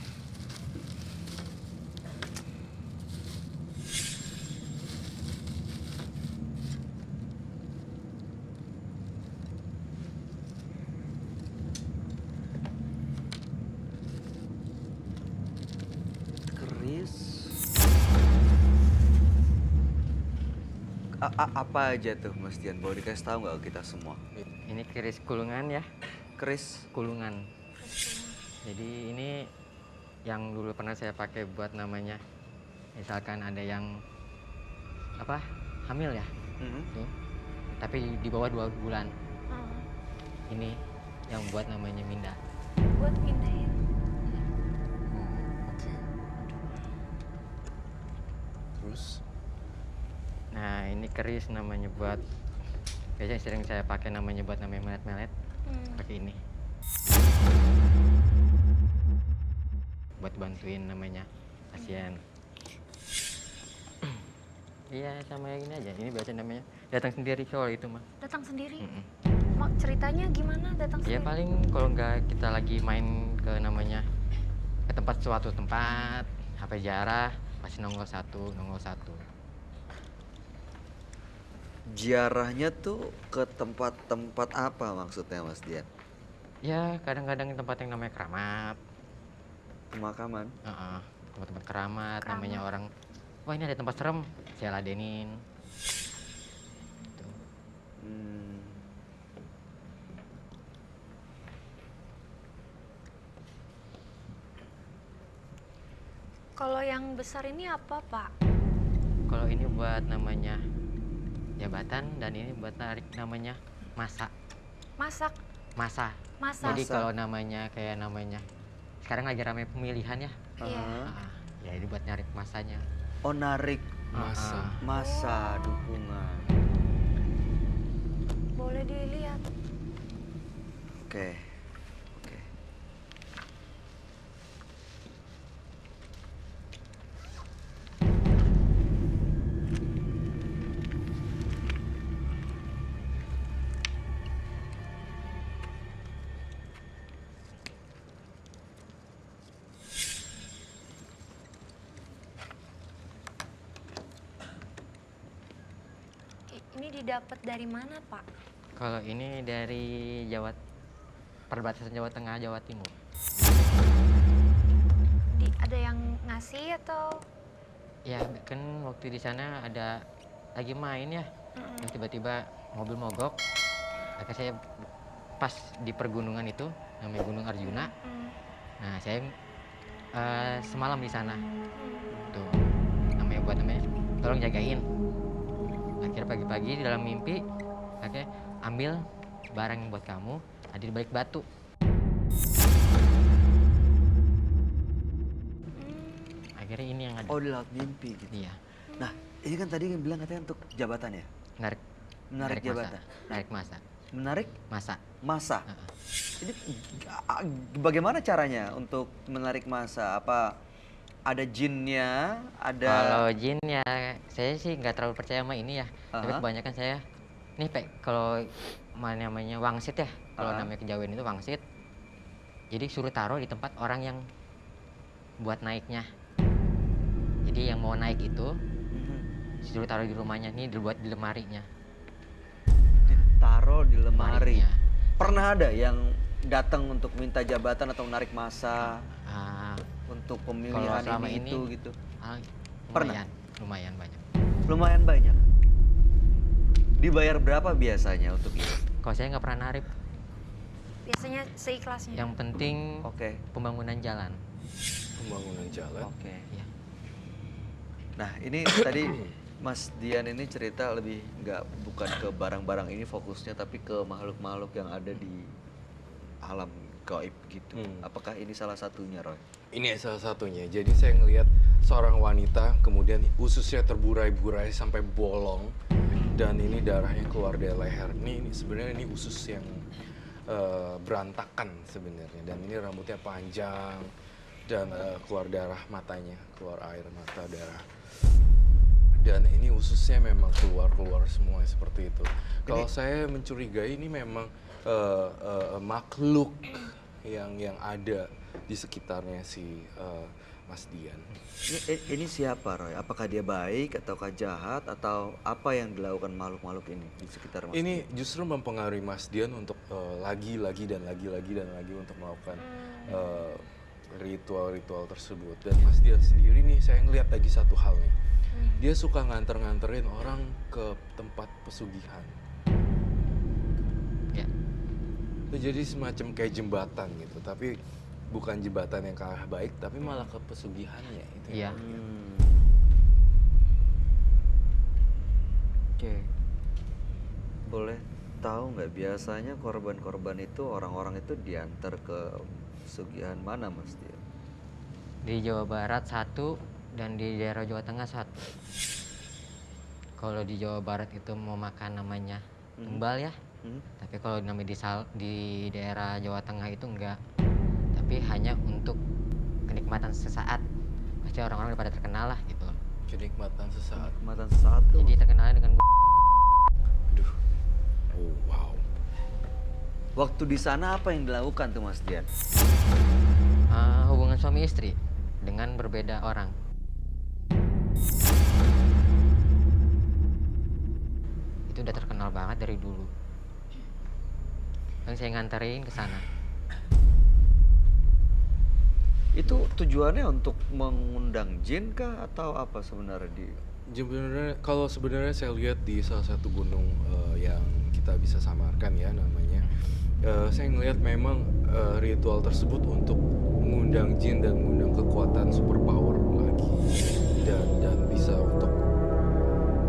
Keris. Apa aja tuh Mas Dian? Boleh dikasih tahu nggak ke kita semua? Ini keris kulungan ya, Keris. kulungan. Jadi ini yang dulu pernah saya pakai buat namanya, misalkan ada yang apa hamil ya, tuh. Tapi di bawah 2 bulan. Ini yang buat namanya Minda. Buat pindahin. Oke. Terus? Nah ini keris namanya buat, biasanya sering saya pakai namanya buat namanya melet-melet. Pakai ini. Buat bantuin namanya pasien. Iya sama yang ini aja. Ini biasa namanya datang sendiri soal itu mah. Datang sendiri. Mm-mm. Mak ceritanya gimana datang Ya sendiri? paling kalau nggak kita lagi main ke namanya ke tempat suatu tempat, HP jarah pasti nongol satu. Ziarahnya tuh ke tempat-tempat apa maksudnya Mas Dian? Ya kadang-kadang tempat yang namanya keramat, Pemakaman. tempat-tempat keramat, Keramat. namanya orang, wah ini ada tempat serem, saya ladenin. Tuh. Hmm. Kalau yang besar ini apa, Pak? Kalau ini buat namanya jabatan dan ini buat tarik namanya masa. Masak, Masa. masak. Jadi Masa. kalau namanya kayak namanya sekarang lagi ramai pemilihan ya. Iya. Aha. Ya ini buat narik masanya. Oh, narik Masa. masa dukungan. Boleh dilihat. Oke. Oke. Ini didapat dari mana, Pak? Kalau ini dari perbatasan Jawa Tengah, Jawa Timur. Ada yang ngasih atau? Ya kan waktu di sana ada lagi main ya, terus tiba-tiba mobil mogok. Akhirnya saya pas di pergunungan itu namanya Gunung Arjuna. Nah saya semalam di sana. Tuh namanya buat namanya tolong jagain. Akhirnya pagi-pagi di dalam mimpi, akhirnya ambil barang yang buat kamu ada di balik batu. Akhirnya ini yang ada. Oh, di laut mimpi gitu. Iya, Nah, ini kan tadi yang bilang katanya untuk jabatan ya? narik Menarik masa. jabatan. Narik masa. Menarik Masa. masa. Heeh. Jadi bagaimana caranya untuk menarik masa? Apa ada jinnya? Ada Kalau jin ya, saya sih nggak terlalu percaya sama ini ya. Tapi Aha. kebanyakan saya, nih Pak, kalau namanya wangsit ya, kalau Aha. namanya kejawen itu wangsit. Jadi suruh taruh di tempat orang yang buat naiknya. Jadi yang mau naik itu Mhm. suruh taruh di rumahnya, nih dibuat di lemarinya. Ditaruh di lemari. Lemarinya. Pernah ada yang datang untuk minta jabatan atau menarik masa Ah, untuk Kalau pemilihan selama ini ini- itu gitu? ah, Pernah? lumayan banyak. Lumayan banyak. Dibayar berapa biasanya untuk itu? Kalau saya nggak pernah narik, Biasanya seikhlasnya. yang penting Oke. pembangunan jalan. Pembangunan jalan. Oke. Ya. Nah, ini tadi Mas Dian ini cerita lebih bukan ke barang-barang ini fokusnya, tapi ke makhluk-makhluk yang ada di alam gaib gitu. Apakah ini salah satunya, Roy? Ini salah satunya. Jadi saya ngelihat seorang wanita kemudian ususnya terburai-burai sampai bolong dan ini darahnya keluar dari leher. Ini sebenarnya ini usus yang berantakan sebenarnya dan ini rambutnya panjang dan keluar darah matanya, keluar air mata darah. Dan ini ususnya memang keluar semua seperti itu. Kalau saya mencurigai ini memang makhluk yang ada di sekitarnya si Mas Dian. Ini siapa, Roy? Apakah dia baik ataukah jahat atau apa yang dilakukan makhluk-makhluk ini di sekitar Mas Ini justru mempengaruhi Mas Dian untuk lagi dan lagi untuk melakukan ritual-ritual tersebut. Dan Mas Dian sendiri nih, saya ngeliat lagi satu hal nih. Dia suka nganterin orang ke tempat pesugihan. Ya. Itu jadi semacam kayak jembatan gitu, tapi bukan jembatan yang ke arah baik, tapi malah ke pesugihannya itu. Iya. Oke. Boleh tahu nggak biasanya korban-korban itu orang-orang itu diantar ke pesugihan mana, Mas Dian? Di Jawa Barat satu dan di daerah Jawa Tengah satu. Kalau di Jawa Barat itu mau makan namanya tumbal ya. Tapi kalau namanya di daerah Jawa Tengah itu enggak. Tapi hanya untuk kenikmatan sesaat. Pasti orang-orang udah pada terkenal lah gitu. Kenikmatan sesaat. Kenikmatan sesaat tuh. Jadi terkenalnya dengan Aduh. Oh, wow. Waktu di sana apa yang dilakukan tuh, Mas Dian? hubungan suami istri dengan berbeda orang. Itu udah terkenal banget dari dulu. Dan saya nganterin ke sana. Itu tujuannya untuk mengundang jin kah atau apa sebenarnya di? Kalau sebenarnya saya lihat di salah satu gunung yang kita bisa samarkan ya namanya, saya ngelihat memang ritual tersebut untuk mengundang jin dan mengundang kekuatan superpower lagi dan bisa untuk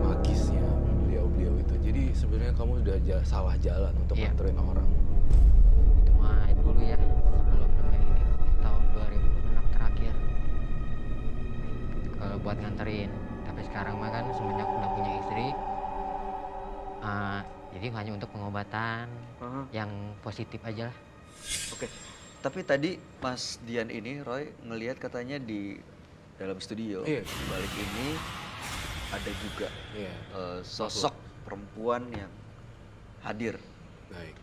magisnya beliau itu. Jadi sebenarnya kamu udah salah jalan untuk nganterin orang. Itu mah dulu ya, sebelum namanya ini tahun 2006 terakhir. Kalau buat nganterin, tapi sekarang mah kan semenjak udah punya istri, jadi hanya untuk pengobatan yang positif aja lah. Oke. Tapi tadi Mas Dian ini, Roy, ngelihat katanya di dalam studio, Iya. di balik ini ada juga sosok perempuan yang hadir. Baik.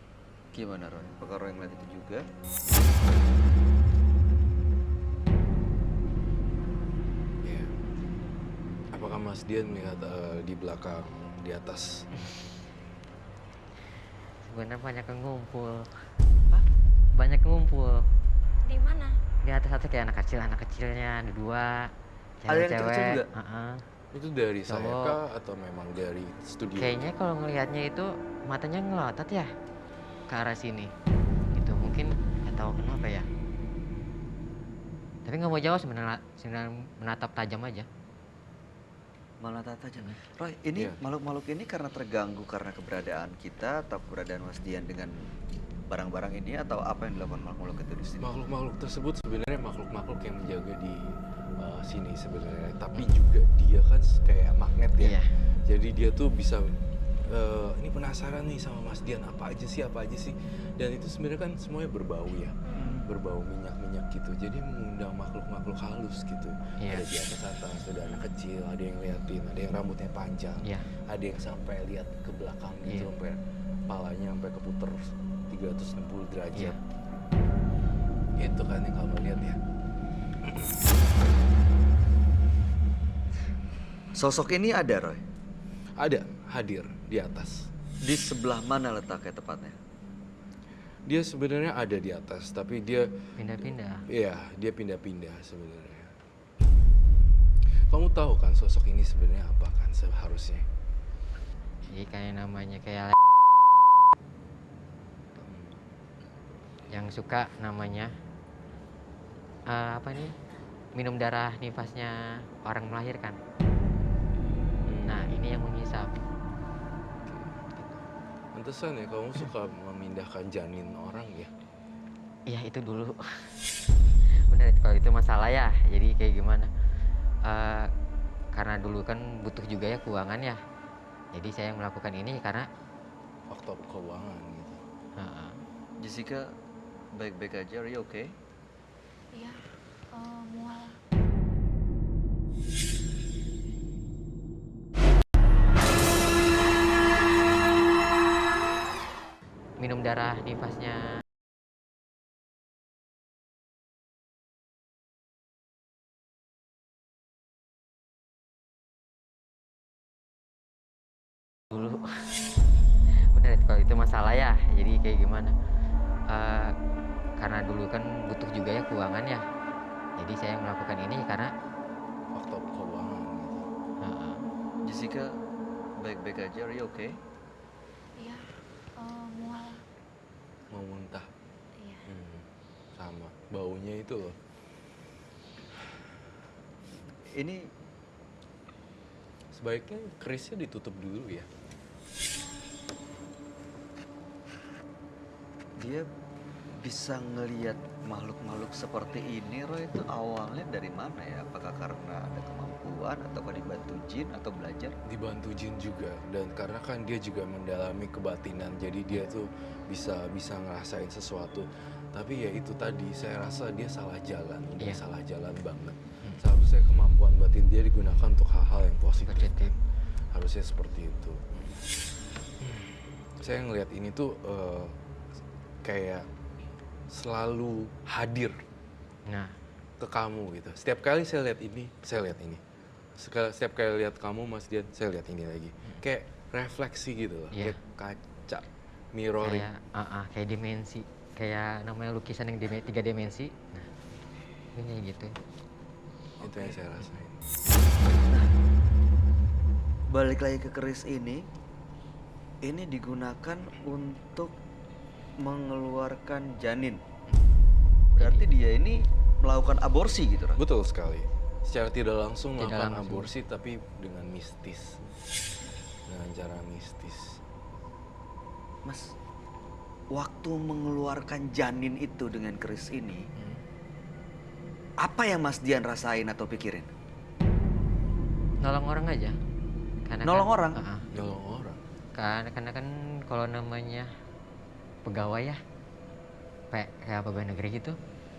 Gimana, Roy? Apakah Roy ngeliat itu juga? Iya. Apakah Mas Dian melihat di belakang, di atas? Sebenarnya banyak yang ngumpul. Banyak ngumpul. Di mana? Di atas kayak anak kecilnya ada dua. Ada yang Cewek-cewek. kecil juga? Itu dari saya Cowok. kah atau memang dari studio? Kayaknya kalau ngelihatnya itu matanya ngelotot ya ke arah sini. Itu mungkin nggak tahu kenapa ya. Tapi nggak mau jawab sebenarnya menatap tajam aja. Malah tata aja. Roy, ini Iya. makhluk-makhluk ini karena terganggu karena keberadaan kita atau keberadaan Mas Dian dengan barang-barang ini atau apa yang dilakukan makhluk-makhluk itu di sini? Makhluk-makhluk tersebut sebenarnya makhluk-makhluk yang menjaga di sini sebenarnya. Tapi juga dia kan kayak magnet ya. Iya. Jadi dia tuh bisa ini penasaran nih sama Mas Dian apa aja sih. Dan itu sebenarnya kan semuanya berbau ya. Berbau minyak-minyak gitu. Jadi mengundang makhluk-makhluk halus gitu. Iya. Ada di atas, ada anak kecil, ada yang liatin, ada yang rambutnya panjang. Iya. Ada yang sampai lihat ke belakang gitu, Iya. sampai kepalanya sampai keputer 360 derajat. Iya. Itu kan yang kamu lihat ya. Sosok ini ada, Roy? Ada, hadir di atas. Di sebelah mana letaknya tepatnya? Dia sebenarnya ada di atas, tapi dia Pindah-pindah. iya, dia pindah-pindah sebenarnya. Kamu tahu kan sosok ini sebenarnya apa kan seharusnya? Jadi kayak namanya kayak yang suka namanya apa nih? Minum darah nifasnya orang melahirkan. Nah, ini yang menghisap. Pantesan ya kamu suka memindahkan janin orang ya? Iya, itu dulu. Bener, kalau itu masalah ya. Jadi kayak gimana? Karena dulu kan butuh juga ya keuangan ya. Jadi saya melakukan ini karena Faktor keuangan gitu. Jessica, baik-baik aja, are you okay? Iya, mual. darah nifasnya. Dulu bener kalau itu masalah ya, jadi kayak gimana. Eh, karena dulu kan butuh juga ya keuangan ya, jadi saya melakukan ini karena Faktor keuangan gitu. eh, Jessica, baik-baik aja, are you okay? Iya, mual. Mau muntah. Iya. Sama. Baunya itu loh. Ini Sebaiknya kerisnya ditutup dulu ya. dia bisa ngelihat makhluk-makhluk seperti ini, Roy, itu awalnya dari mana ya? Apakah karena ada kemampuan atau dibantu jin atau belajar? Dibantu jin juga, dan karena kan dia juga mendalami kebatinan, jadi dia tuh bisa ngerasain sesuatu. Tapi ya itu tadi, saya rasa dia salah jalan, udah Iya. salah jalan banget. Seharusnya kemampuan batin dia digunakan untuk hal-hal yang positif. Positif. Harusnya seperti itu. Saya ngelihat ini tuh kayak selalu hadir nah ke kamu gitu. Setiap kali saya lihat ini, saya lihat ini. Setiap kali lihat kamu, Mas Dian, saya lihat ini lagi. Kayak refleksi gitu loh, Iya. kayak kaca, mirroring. kayak dimensi, kayak namanya lukisan yang 3 dimensi. Nah, ini gitu. Itu yang saya rasain. Balik lagi ke keris ini digunakan untuk mengeluarkan janin. Berarti dia ini melakukan aborsi gitu, Roy? Betul sekali. Secara tidak langsung Tidak melakukan langsung. aborsi, tapi dengan mistis. Dengan cara mistis. Mas, waktu mengeluarkan janin itu dengan keris ini, apa yang Mas Dian rasain atau pikirin? Nolong orang aja. Karena Nolong kan, orang? Nolong orang. Karena kan kalau namanya pegawai ya, kayak pegawai negeri gitu,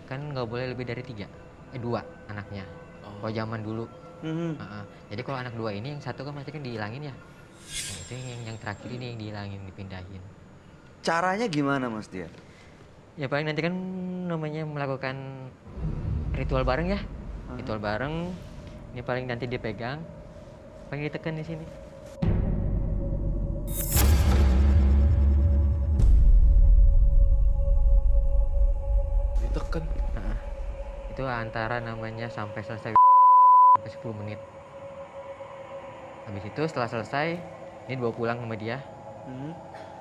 kan nggak boleh lebih dari 2 anaknya. Oh. Kalau zaman dulu. Mhm. Jadi kalau anak 2 ini, yang satu kan pasti kan dihilangin ya. Nah, itu yang terakhir ini yang dihilangin, dipindahin. Caranya gimana, Mas Dian? Ya paling nanti kan namanya melakukan ritual bareng ya. Ritual bareng. Ini paling nanti dipegang, paling ditekan di sini. Ditekan. Nah, itu antara namanya sampai selesai sampai 10 menit. Habis itu setelah selesai, ini dibawa pulang sama dia. Mhm.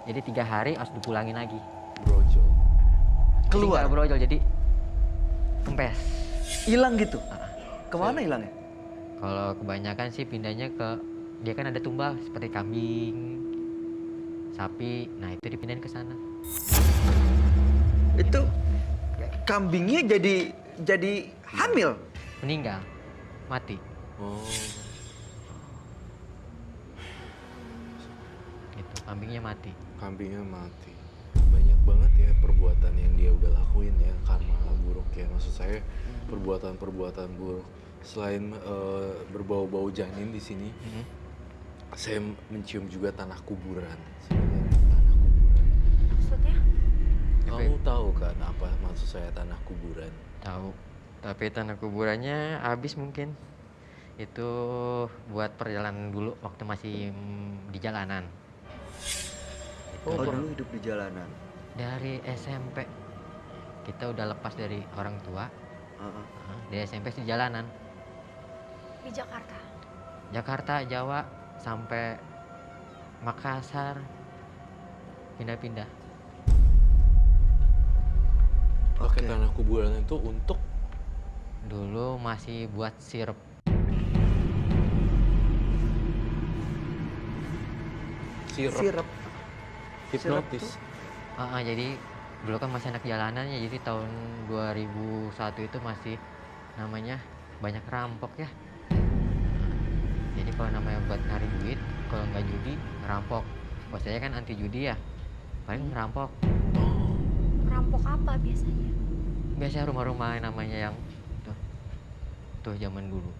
Jadi 3 hari harus dipulangin lagi. Brojol. Keluar? Jadi nggak brojol, jadi kempes. Hilang gitu? Ah, Kemana hilangnya? Kalau kebanyakan sih pindahnya ke, dia kan ada tumbal seperti kambing, sapi. Nah itu dipindahin ke sana. Itu kambingnya jadi hamil. Meninggal, mati. Oh. Gitu, kambingnya mati. Kambingnya mati. Banyak banget ya perbuatan yang dia udah lakuin ya, karma buruk ya. Maksud saya perbuatan-perbuatan buruk. Selain berbau-bau janin di sini, saya mencium juga tanah kuburan. Sebenarnya tanah kuburan. Maksudnya? Kamu tahu kan apa maksud saya tanah kuburan? Tahu. Tapi tanah kuburannya habis mungkin. Itu buat perjalanan dulu waktu masih di jalanan. Oh, dulu hidup di jalanan. Dari SMP kita udah lepas dari orang tua. Heeh. Dari SMP di jalanan. Di Jakarta. Jakarta, Jawa, sampai Makassar. Pindah-pindah. Pakai Oke. tanah kuburan itu untuk Dulu masih buat sirup. sirup, hipnotis. Jadi dulu kan masih anak jalanan ya, jadi tahun 2001 itu masih namanya banyak rampok ya. Jadi kalau namanya buat nyari duit, kalau nggak judi, ngerampok. Kalau saya kan anti judi ya, paling ngerampok. Rampok apa biasanya? Biasanya rumah-rumah namanya yang tuh zaman dulu.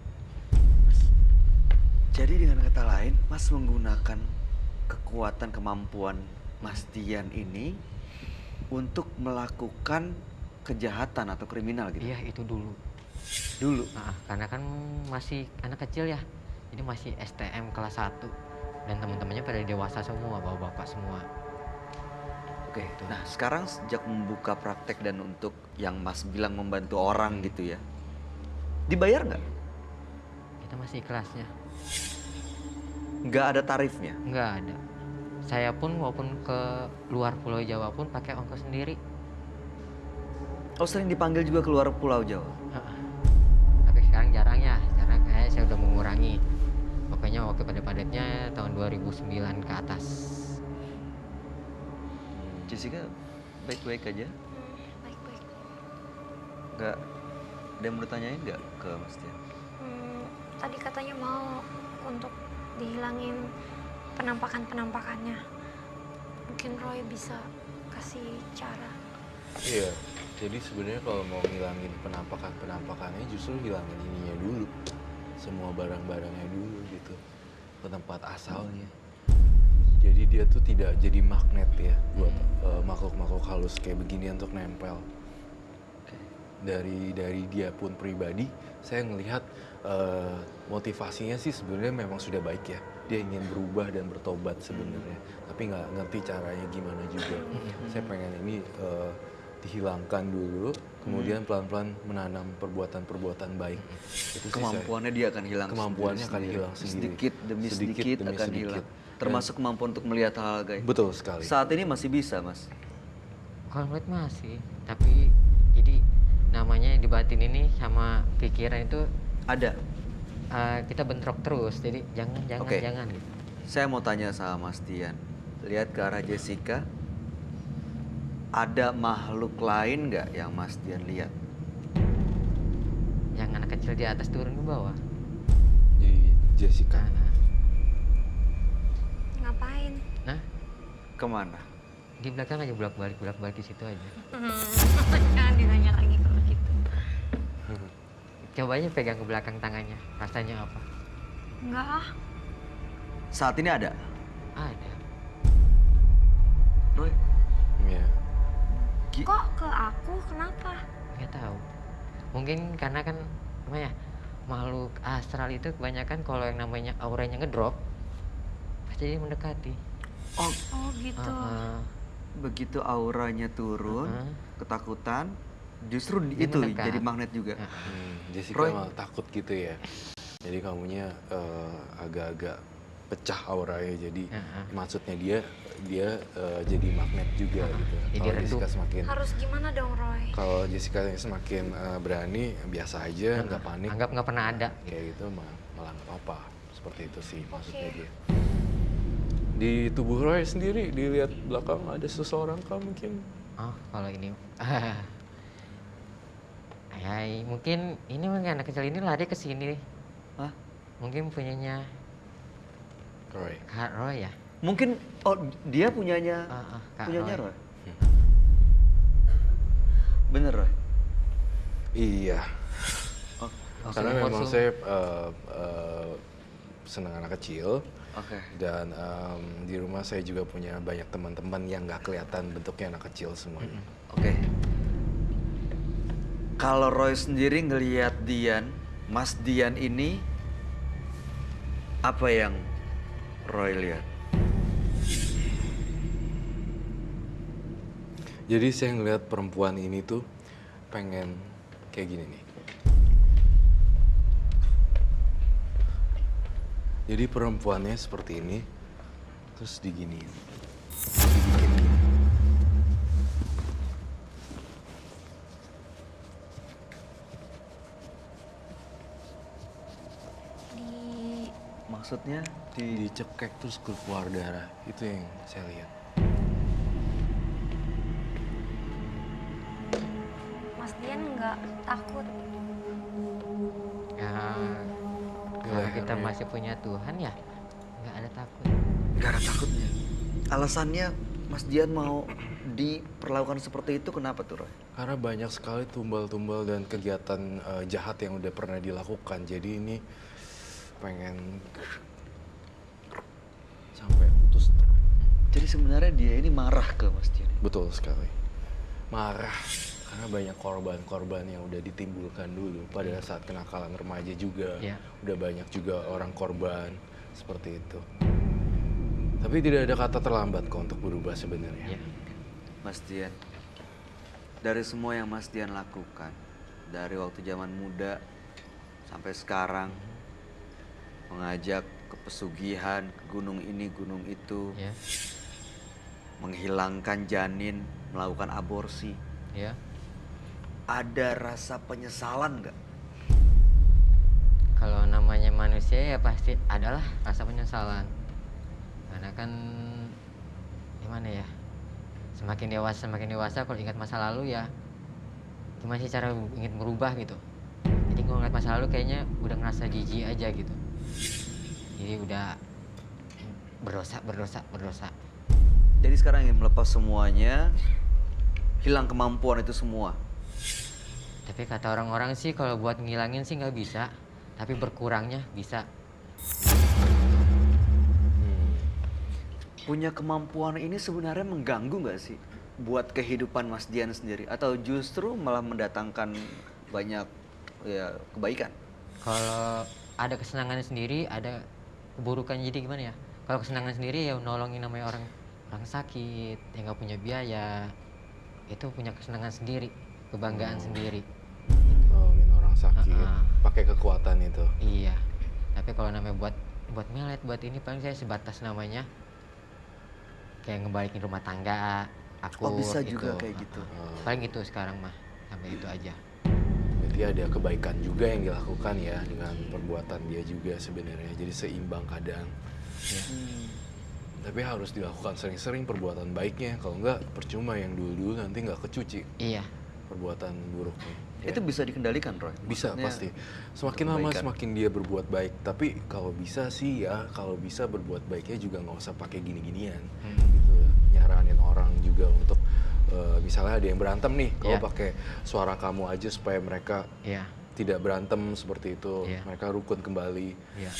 Jadi dengan kata lain, Mas menggunakan kekuatan kemampuan Mas Dian ini untuk melakukan kejahatan atau kriminal gitu? Iya, itu dulu. Dulu? Karena kan masih anak kecil ya, jadi masih STM kelas 1 dan teman-temannya pada dewasa semua, bapak-bapak semua. Oke, nah sekarang sejak membuka praktek dan untuk yang Mas bilang membantu orang gitu ya, dibayar nggak? Kita masih ikhlasnya. Nggak ada tarifnya? Nggak ada. Saya pun maupun ke luar Pulau Jawa pun pakai ongkos sendiri. Oh, sering dipanggil juga keluar Pulau Jawa? Tapi sekarang jarang ya, sekarang kayak saya udah mengurangi. Pokoknya waktu padat-padatnya tahun 2009 ke atas. Jessica baik-baik aja? Baik-baik. Nggak ada yang mau ditanyain nggak ke Mas Tian? Tadi katanya mau untuk dihilangin penampakannya. Mungkin Roy bisa kasih cara. Iya, jadi sebenarnya kalau mau ngilangin penampakannya justru hilangin ininya dulu. Semua barang-barangnya dulu gitu, ke tempat asalnya. Jadi dia tuh tidak jadi magnet ya buat makhluk-makhluk halus kayak begini untuk nempel. Dari dia pun pribadi, saya ngelihat motivasinya sih sebenarnya memang sudah baik ya. Dia ingin berubah dan bertobat sebenarnya, tapi nggak ngerti caranya gimana juga. Saya pengen ini dihilangkan dulu, kemudian pelan-pelan menanam perbuatan-perbuatan baik. Itu sih Kemampuannya dia akan hilang. Kemampuannya akan sendiri-sendiri. hilang sendiri. Sedikit demi sedikit akan hilang. Termasuk kemampuan untuk melihat hal gaib. Betul sekali. Saat ini masih bisa, Mas? Kalau melihat masih, tapi jadi namanya di batin ini sama pikiran itu Ada. kita bentrok terus, jadi jangan Oke. gitu. Saya mau tanya sama Mas Tian. Lihat ke arah Jessica. Ada makhluk lain nggak yang Mas Tian lihat? Yang anak kecil di atas turun ke bawah. Jadi Jessica. Ngapain? Nah, Kemana? di belakang aja bolak-balik di situ aja. Jangan ditanya lagi kalau gitu. Coba aja pegang ke belakang tangannya, rasanya apa? Enggak ah. Saat ini ada? Ada. Roy? Iya. Kok ke aku? Kenapa? Nggak tahu. Mungkin karena kan apa ya, makhluk astral itu kebanyakan kalau yang namanya auranya ngedrop pasti dia mendekati. Oh, Oh gitu. begitu auranya turun, ketakutan, justru Dia itu mendekat. jadi magnet juga. Jessica Roy. malah takut gitu ya. Jadi kamunya agak-agak pecah auranya. Jadi maksudnya dia jadi magnet juga gitu. Jadi Kalau redup. Jessica semakin Harus gimana dong Roy? kalau Jessica semakin berani, biasa aja, nggak panik. Anggap nggak pernah ada. Kayak gitu malah nggak apa-apa. Seperti itu sih maksudnya Oke. dia. Di tubuh Roy sendiri dilihat belakang ada seseorang kah mungkin? Oh, kalau ini mungkin ini anak kecil ini lari ke sini. Hah? Mungkin punyanya Roy. Kak Roy ya? Mungkin, oh dia punyanya, Kak punyanya Roy. Roy? Bener Roy? Iya. Oh, Karena Langsung memang konsum. saya senang anak kecil. Oke. Dan di rumah saya juga punya banyak teman-teman yang nggak kelihatan bentuknya anak kecil semuanya. Oke. Kalau Roy sendiri ngelihat Dian, Mas Dian ini, apa yang Roy lihat? Jadi saya ngelihat perempuan ini tuh pengen kayak gini nih. Jadi perempuannya seperti ini, terus diginiin. Dibikin gini. Maksudnya Dicekek terus keluar darah. Itu yang saya lihat. Mas Dian nggak takut? Ya, Di kalau kita lehernya. masih punya Tuhan ya nggak ada takut. gak ada takutnya. Alasannya Mas Dian mau diperlakukan seperti itu kenapa tuh Roy? Karena banyak sekali tumbal-tumbal dan kegiatan jahat yang udah pernah dilakukan. Jadi ini pengen sampai putus. Jadi sebenarnya dia ini marah ke Mas Dian. Betul sekali. marah karena banyak korban-korban yang udah ditimbulkan dulu pada saat kenakalan remaja juga. Iya. Udah banyak juga orang korban seperti itu. Tapi tidak ada kata terlambat kok untuk berubah sebenarnya. Iya. Mas Dian, dari semua yang Mas Dian lakukan, dari waktu zaman muda sampai sekarang, mengajak ke pesugihan, ke gunung ini, gunung itu, Iya. menghilangkan janin, melakukan aborsi, Iya. ada rasa penyesalan nggak? Kalau namanya manusia ya pasti adalah rasa penyesalan. Karena kan gimana ya? Semakin dewasa kalau ingat masa lalu ya gimana sih cara ingin berubah gitu. Jadi kalau ngeliat masa lalu kayaknya udah ngerasa jijik aja gitu. Jadi udah berdosa. Jadi sekarang ingin melepas semuanya, hilang kemampuan itu semua. Tapi kata orang-orang sih kalau buat ngilangin sih nggak bisa, tapi berkurangnya bisa. Punya kemampuan ini sebenarnya mengganggu nggak sih buat kehidupan Mas Dian sendiri? Atau justru malah mendatangkan banyak ya kebaikan? Kalau ada kesenangannya sendiri, ada keburukannya. Jadi gimana ya? Kalau kesenangan sendiri ya nolongin namanya orang sakit yang nggak punya biaya, itu punya kesenangan sendiri, kebanggaan sendiri. Nolongin orang sakit, pakai kekuatan itu. Iya. Tapi kalau namanya buat melet, buat ini paling saya sebatas namanya kayak ngebalikin rumah tangga, aku. Oh bisa juga kayak gitu. Paling gitu sekarang mah, sampai itu aja. Berarti ada kebaikan juga yang dilakukan ya dengan perbuatan dia juga sebenarnya. Jadi seimbang kadang. Ya. Tapi harus dilakukan sering-sering perbuatan baiknya. Kalau enggak percuma yang dulu-dulu nanti nggak kecuci Iya. perbuatan buruknya. Ya. Itu bisa dikendalikan, Roy? Bisa Maksudnya, pasti. Semakin lama kebaikan. semakin dia berbuat baik. Tapi kalau bisa sih ya, kalau bisa berbuat baiknya juga nggak usah pakai gini-ginian. Gitu. Nyaranin orang juga untuk misalnya ada yang berantem nih, kalau Iya. pakai suara kamu aja supaya mereka Iya. tidak berantem seperti itu. Iya. Mereka rukun kembali. Iya.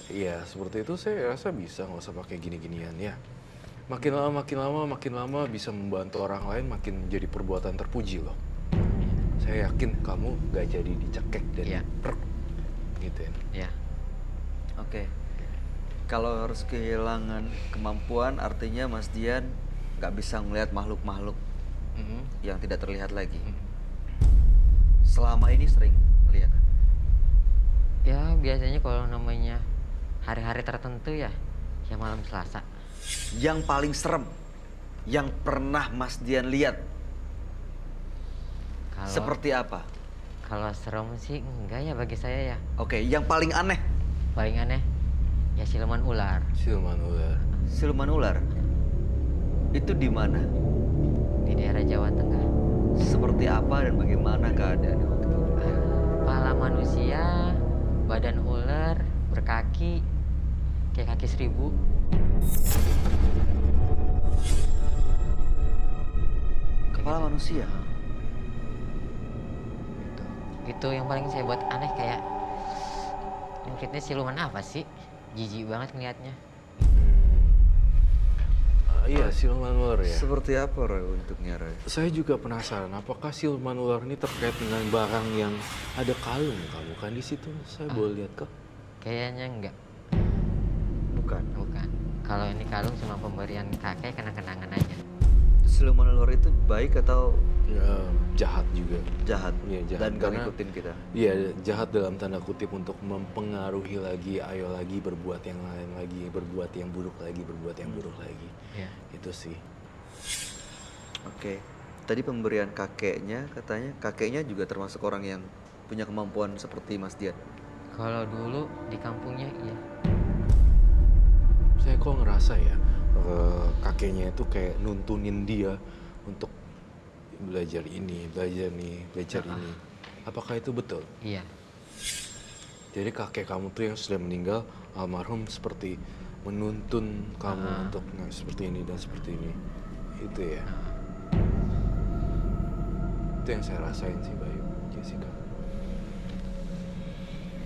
Iya, seperti itu saya rasa bisa, nggak usah pakai gini-ginian ya. Makin lama bisa membantu orang lain, makin jadi perbuatan terpuji loh. Saya yakin kamu gak jadi dicekek dan Iya. diprek gitu ya. Iya. Oke. Kalau harus kehilangan kemampuan, artinya Mas Dian nggak bisa melihat makhluk-makhluk yang tidak terlihat lagi. Selama ini sering melihat. Ya biasanya kalau namanya hari-hari tertentu ya malam Selasa. Yang paling serem, yang pernah Mas Dian lihat, Kalau seperti apa? kalau serem sih enggak ya bagi saya ya. Oke, yang paling aneh, Paling aneh ya siluman ular. Siluman ular. siluman ular. Itu di mana? Di daerah Jawa Tengah. Seperti apa dan bagaimana keadaannya waktu itu? Kepala manusia, badan ular, berkaki, kayak kaki 1000. Kepala manusia. Itu yang paling saya buat aneh kayak ini siluman apa sih? Jijik banget ngeliatnya. Iya, siluman ular ya. Seperti apa, Roy, bentuknya, Roy? Saya juga penasaran, apakah siluman ular ini terkait dengan barang yang ada kalung kamu kan di situ? Saya boleh lihat kok. Kayaknya enggak. Bukan. Bukan. Kalau ini kalung cuma pemberian kakek kenang-kenangan aja. Siluman ular itu baik atau Ya, jahat juga. jahat? Iya, jahat. Dan gak Karena- ngikutin kita? Iya, jahat dalam tanda kutip untuk mempengaruhi lagi, ayo lagi berbuat yang lain lagi, berbuat yang buruk lagi, berbuat yang buruk lagi. Iya. Itu sih. Oke. Tadi pemberian kakeknya, katanya kakeknya juga termasuk orang yang punya kemampuan seperti Mas Dian. Kalau dulu di kampungnya iya. Saya kok ngerasa ya, kakeknya itu kayak nuntunin dia untuk belajar ini, belajar nih, belajar ini. Apakah itu betul? Iya. Jadi kakek kamu tuh yang sudah meninggal, almarhum seperti menuntun kamu untuk seperti ini dan seperti ini. Itu ya. Itu yang saya rasain sih, Bayu, Jessica.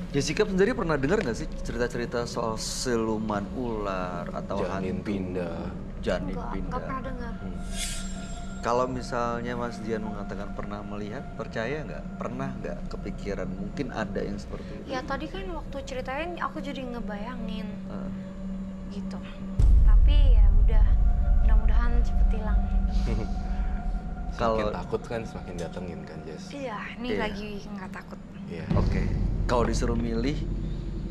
Jessica sendiri pernah dengar nggak sih cerita-cerita soal siluman ular atau Janin hantu? pindah. Janin Nggak pindah. pernah dengar. Kalau misalnya Mas Dian mengatakan pernah melihat, percaya nggak? Pernah nggak kepikiran mungkin ada yang seperti itu? Ya tadi kan waktu ceritain aku jadi ngebayangin Eh, gitu. Tapi ya udah, mudah-mudahan cepet hilang. Semakin Kalau- takut kan semakin datengin kan, Jess? Iya, ini Iya. lagi nggak takut. Iya. Oke. Kalau disuruh milih,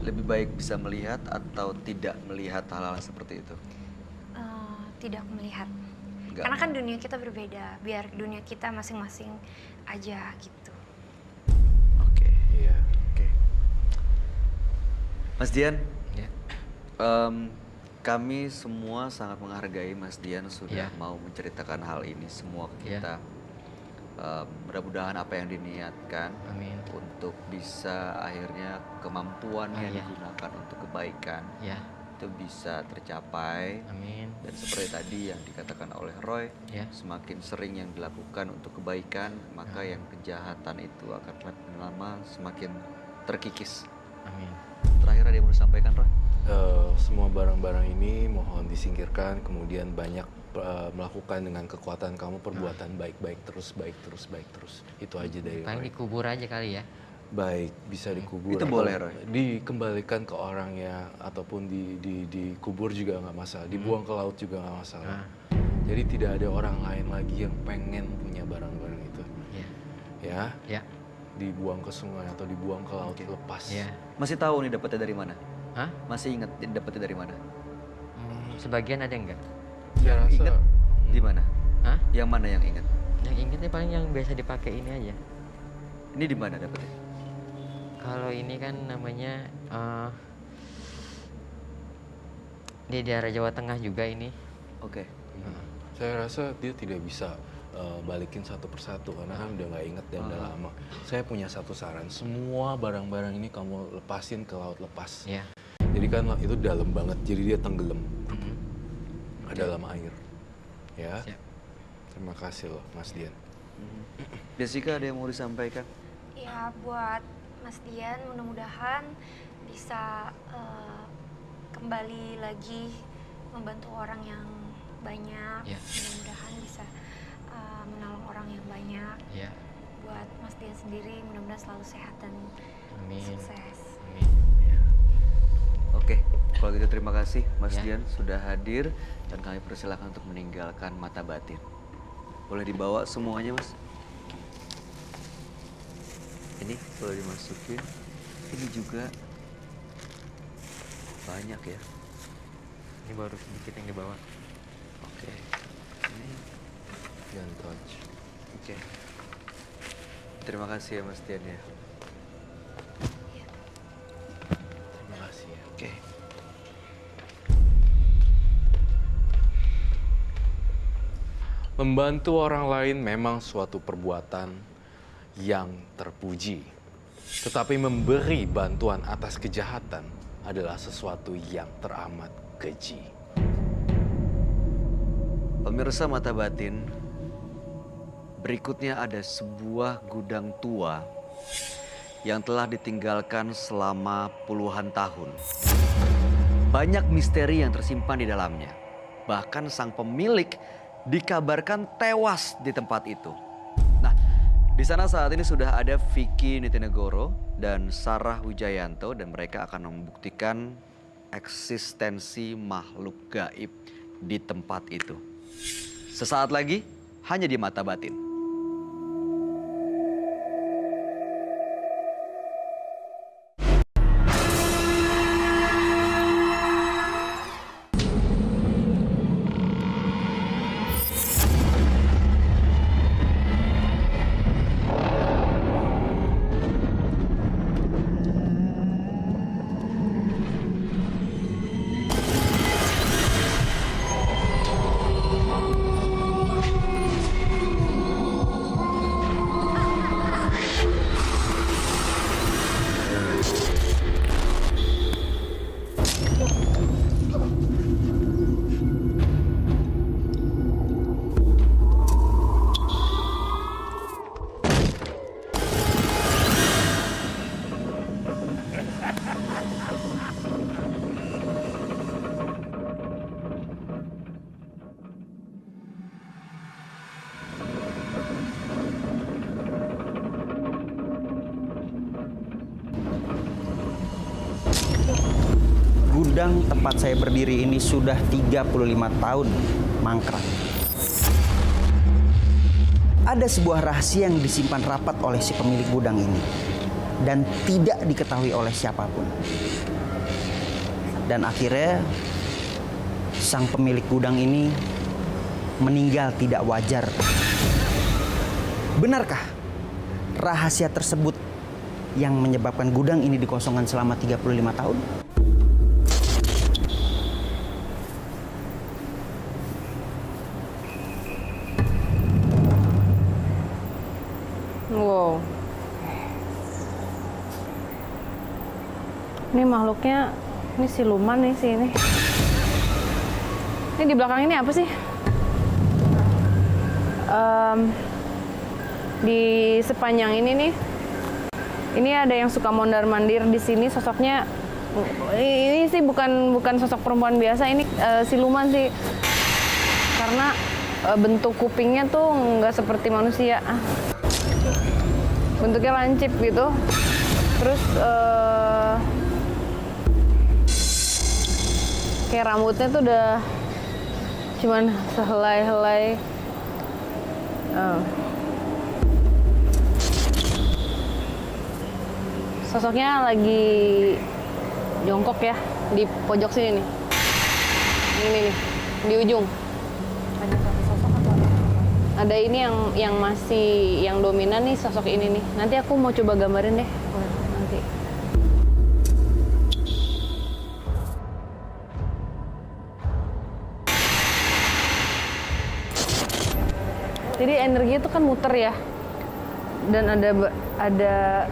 lebih baik bisa melihat atau tidak melihat hal-hal seperti itu? Tidak melihat. Nggak Karena kan mau. dunia kita berbeda, biar dunia kita masing-masing aja gitu. Oke. Iya. Oke. Mas Dian, Ya. kami semua sangat menghargai Mas Dian sudah Iya. mau menceritakan hal ini semua ke Iya. kita. Mudah-mudahan apa yang diniatkan Amin. untuk bisa akhirnya kemampuannya Iya. digunakan untuk kebaikan Ya. itu bisa tercapai. Amin. Dan seperti tadi yang dikatakan oleh Roy, Ya. semakin sering yang dilakukan untuk kebaikan, maka yang kejahatan itu akan semakin lama semakin terkikis. Amin. Terakhir ada yang mau disampaikan, Roy? Semua barang-barang ini mohon disingkirkan, kemudian banyak melakukan dengan kekuatan kamu perbuatan baik-baik terus, baik terus, baik terus. Itu aja dari Paling Roy. dikubur aja kali ya. Baik, bisa dikubur. Itu atau boleh, Roy? Dikembalikan ke orangnya ataupun dikubur juga nggak masalah. Dibuang ke laut juga nggak masalah. Nah. Jadi tidak ada orang lain lagi yang pengen punya barang-barang itu. Ya. Ya, Ya. dibuang ke sungai atau dibuang ke laut lepas. Ya. Masih tahu nih dapetnya dari mana? Hah? Masih ingat dapetnya dari mana? Sebagian ada enggak? Saya rasa Ingat di mana? Hah? Yang mana yang ingat? Yang ingetnya paling yang biasa dipakai ini aja. Ini di mana dapetnya? Kalau ini kan namanya di daerah Jawa Tengah juga ini. Oke. Saya rasa dia tidak bisa balikin satu persatu karena kan udah nggak inget dan udah lama. Saya punya satu saran, semua barang-barang ini kamu lepasin ke laut lepas. Ya. Jadi kan itu dalam banget, jadi dia tenggelam dalam air. Ya. Siap. Terima kasih loh, Mas Dian. Jessica, ada yang mau disampaikan? Ya buat Mas Dian, mudah-mudahan bisa kembali lagi membantu orang yang banyak. Ya. Mudah-mudahan bisa menolong orang yang banyak. Ya. Buat Mas Dian sendiri, mudah-mudahan selalu sehat dan Amin. sukses. Amin. Oke, kalau gitu terima kasih Mas Ya. Dian sudah hadir dan kami persilakan untuk meninggalkan mata batin. Boleh dibawa semuanya, Mas? Ini boleh dimasukin. Ini juga banyak ya. Ini baru sedikit yang dibawa. Oke. Ini Dan touch. oke. Terima kasih ya Mas Dian ya. Terima kasih ya. Oke. Membantu orang lain memang suatu perbuatan yang terpuji. Tetapi memberi bantuan atas kejahatan adalah sesuatu yang teramat keji. Pemirsa mata batin, berikutnya ada sebuah gudang tua yang telah ditinggalkan selama puluhan tahun. Banyak misteri yang tersimpan di dalamnya. Bahkan sang pemilik dikabarkan tewas di tempat itu. Nah, di sana saat ini sudah ada Vicky Nitinegoro dan Sarah Wijayanto dan mereka akan membuktikan eksistensi makhluk gaib di tempat itu. Sesaat lagi hanya di mata batin. Gudang tempat saya berdiri ini sudah 35 tahun mangkrak. Ada sebuah rahasia yang disimpan rapat oleh si pemilik gudang ini dan tidak diketahui oleh siapapun. Dan akhirnya sang pemilik gudang ini meninggal tidak wajar. Benarkah rahasia tersebut yang menyebabkan gudang ini dikosongkan selama 35 tahun? Wow. Ini makhluknya, ini siluman nih sih ini. Ini di belakang ini apa sih? Di sepanjang ini nih, ini ada yang suka mondar-mandir di sini. Sosoknya ini sih bukan sosok perempuan biasa, ini siluman sih. Karena bentuk kupingnya tuh nggak seperti manusia. Bentuknya lancip gitu. Terus kayak rambutnya tuh udah cuman sehelai-helai. Sosoknya lagi jongkok ya di pojok sini nih. Ini nih di ujung. Ada ini yang masih yang dominan nih sosok ini nih. Nanti aku mau coba gambarin deh. Nanti. Jadi energi itu kan muter ya. Dan ada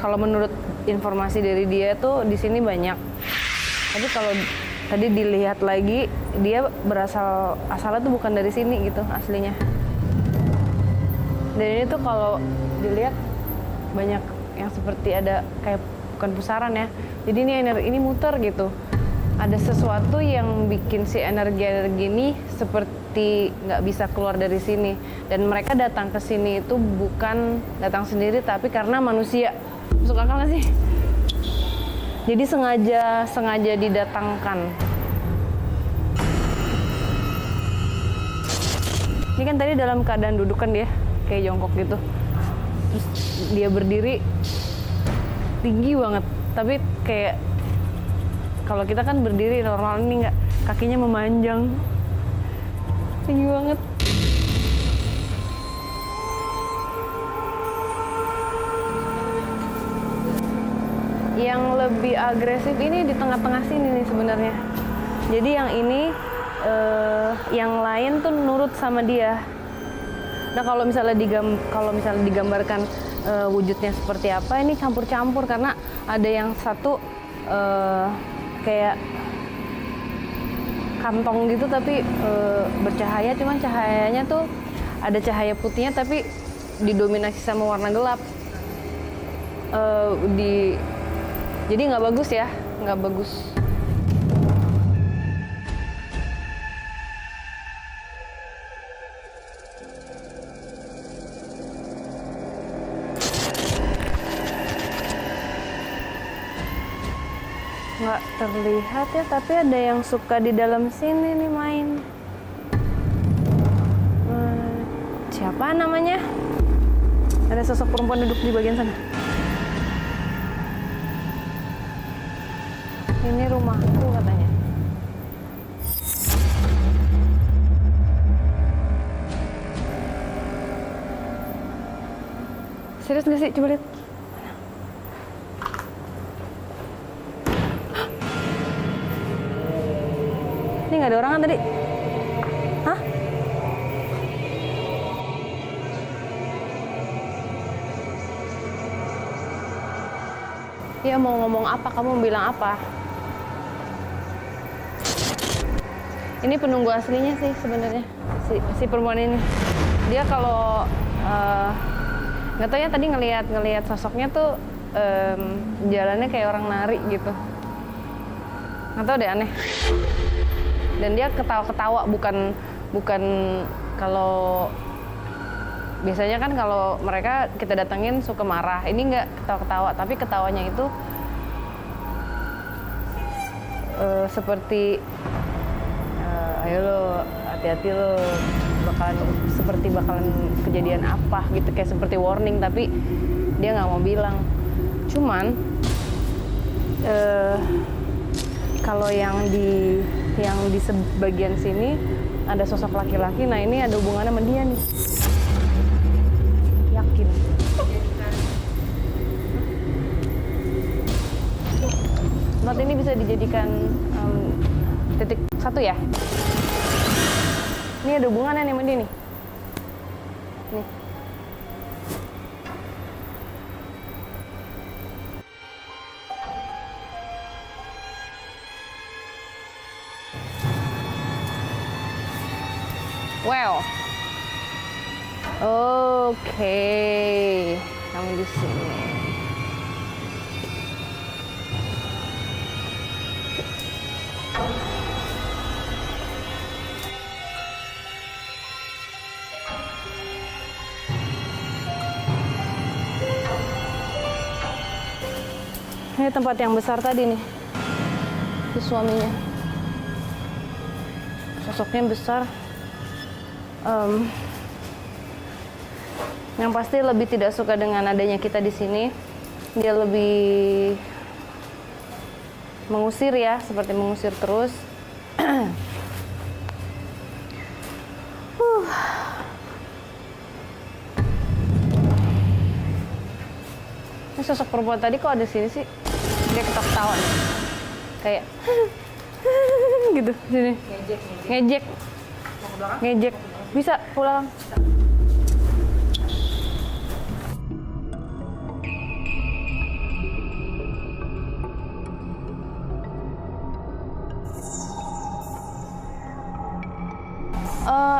kalau menurut informasi dari dia tuh di sini banyak. Tapi kalau tadi dilihat lagi, dia asalnya tuh bukan dari sini gitu aslinya. Dan ini tuh kalau dilihat banyak yang seperti ada kayak bukan pusaran ya. Jadi ini muter gitu. Ada sesuatu yang bikin si energi ini seperti nggak bisa keluar dari sini. Dan mereka datang ke sini itu bukan datang sendiri tapi karena manusia. Masuk akal nggak sih? Jadi sengaja didatangkan. Ini kan tadi dalam keadaan duduk kan dia, kayak jongkok gitu. Terus dia berdiri tinggi banget, tapi kayak kalau kita kan berdiri normal, ini nggak, kakinya memanjang, tinggi banget. Yang lebih agresif ini di tengah-tengah sini nih sebenarnya. Jadi yang ini, yang lain tuh nurut sama dia. Nah kalau misalnya digambarkan wujudnya seperti apa, ini campur-campur karena ada yang satu kayak kantong gitu tapi bercahaya, cuman cahayanya tuh ada cahaya putihnya tapi didominasi sama warna gelap. Jadi nggak bagus ya, nggak bagus. Nggak terlihat ya, tapi ada yang suka di dalam sini nih main. Siapa namanya? Ada sosok perempuan duduk di bagian sana. Ini rumahku katanya. Serius nggak sih? Coba lihat. Ini nggak ada orang kan tadi? Hah? Dia mau ngomong apa? Kamu bilang apa? Ini penunggu aslinya sih sebenarnya, si perempuan ini. Dia kalau nggak tahu ya, tadi ngelihat sosoknya tuh jalannya kayak orang nari gitu. Nggak tahu deh, aneh. Dan dia ketawa-ketawa, bukan kalau biasanya kan kalau mereka kita datengin suka marah. Ini nggak ketawa-ketawa, tapi ketawanya itu seperti ayo lo, hati-hati lo, bakalan kejadian apa gitu, kayak seperti warning, tapi dia nggak mau bilang. Cuman kalau yang di sebagian sini ada sosok laki-laki. Nah ini ada hubungannya sama dia nih. Yakin. Tempat ini bisa dijadikan titik 1 ya. Ini ada hubungannya nih sama dia nih. Nih. Well, oke, kamu di sini. Ini tempat yang besar tadi nih, si suaminya. Sosoknya besar. Yang pasti lebih tidak suka dengan adanya kita di sini. Dia lebih mengusir ya, seperti mengusir terus. Ini sosok perempuan tadi kok ada sini sih? Dia ketawa-ketawa nih. Kayak gitu sini. Ngejek. Ngejek. Bisa pulang.